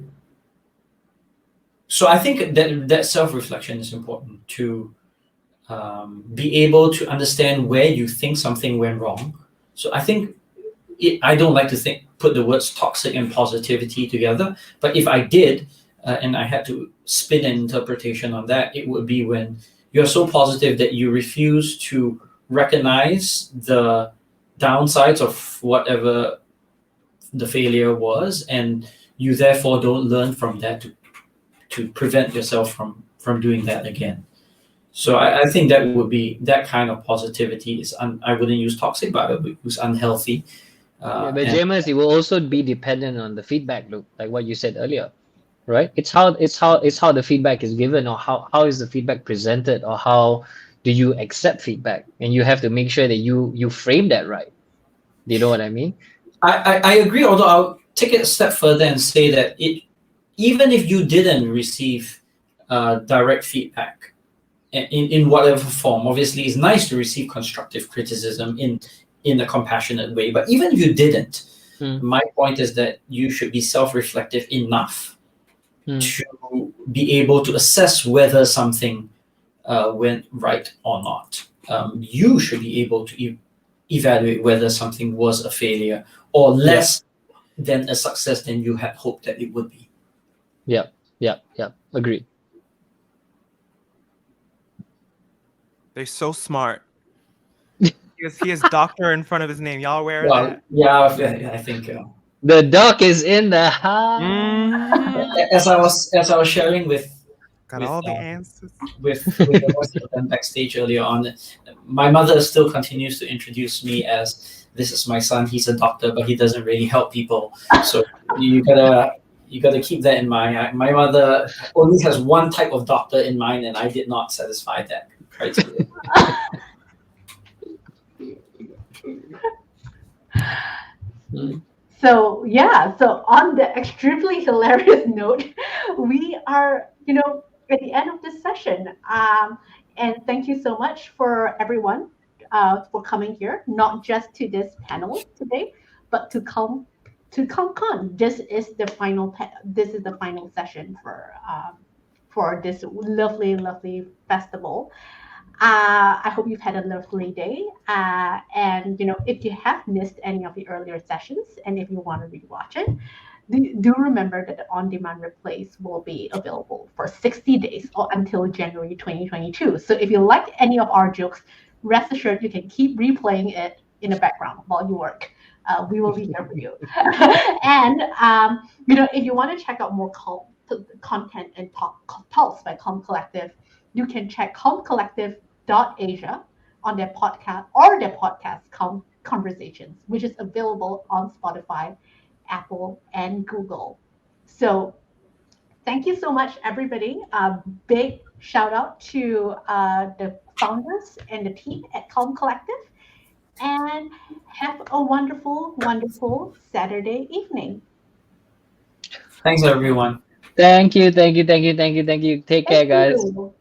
I think that self-reflection is important to be able to understand where you think something went wrong. So I think I don't like to put the words toxic and positivity together, but if I did, and I had to spin an interpretation on that, it would be when you're so positive that you refuse to recognize the downsides of whatever the failure was, and you therefore don't learn from that to prevent yourself from doing that again. So I think that would be that kind of positivity is I wouldn't use toxic, but I would use unhealthy. Yeah, but And Jamus, it will also be dependent on the feedback loop, like what you said earlier, right? It's how the feedback is given, or how is the feedback presented, or how do you accept feedback, and you have to make sure that you frame that right. Do you know what I mean? I agree, although I'll take it a step further and say that even if you didn't receive direct feedback in whatever form, obviously it's nice to receive constructive criticism in a compassionate way, but even if you didn't, my point is that you should be self-reflective enough to be able to assess whether something went right or not. You should be able to evaluate whether something was a failure or less than a success than you had hoped that it would be. Yeah. Agreed. They're so smart. He has doctor in front of his name. Y'all aware of Well, that? yeah, I think The duck is in the house. as I was sharing with Got with all the answers. with the rest of them backstage earlier on, my mother still continues to introduce me as, this is my son, he's a doctor, but he doesn't really help people. So you gotta keep that in mind. My mother only has one type of doctor in mind, and I did not satisfy that criteria. So on the extremely hilarious note, we are, at the end of this session. And thank you so much for everyone for coming here, not just to this panel today, but to CalmCon. This is the final session for this lovely festival. I hope you've had a lovely day. And if you have missed any of the earlier sessions, and if you want to rewatch it, do remember that the on-demand replays will be available for 60 days or until January 2022. So if you liked any of our jokes, rest assured you can keep replaying it in the background while you work. We will be here for you. And if you want to check out more content and talks by Calm Collective, you can check calmcollective.asia on their podcast Calm Conversations, which is available on Spotify, Apple, and Google. So thank you so much, everybody. Big shout out to the founders and the team at Calm Collective. And have a wonderful Saturday evening. Thanks, everyone. Thank you. Take care, guys. You.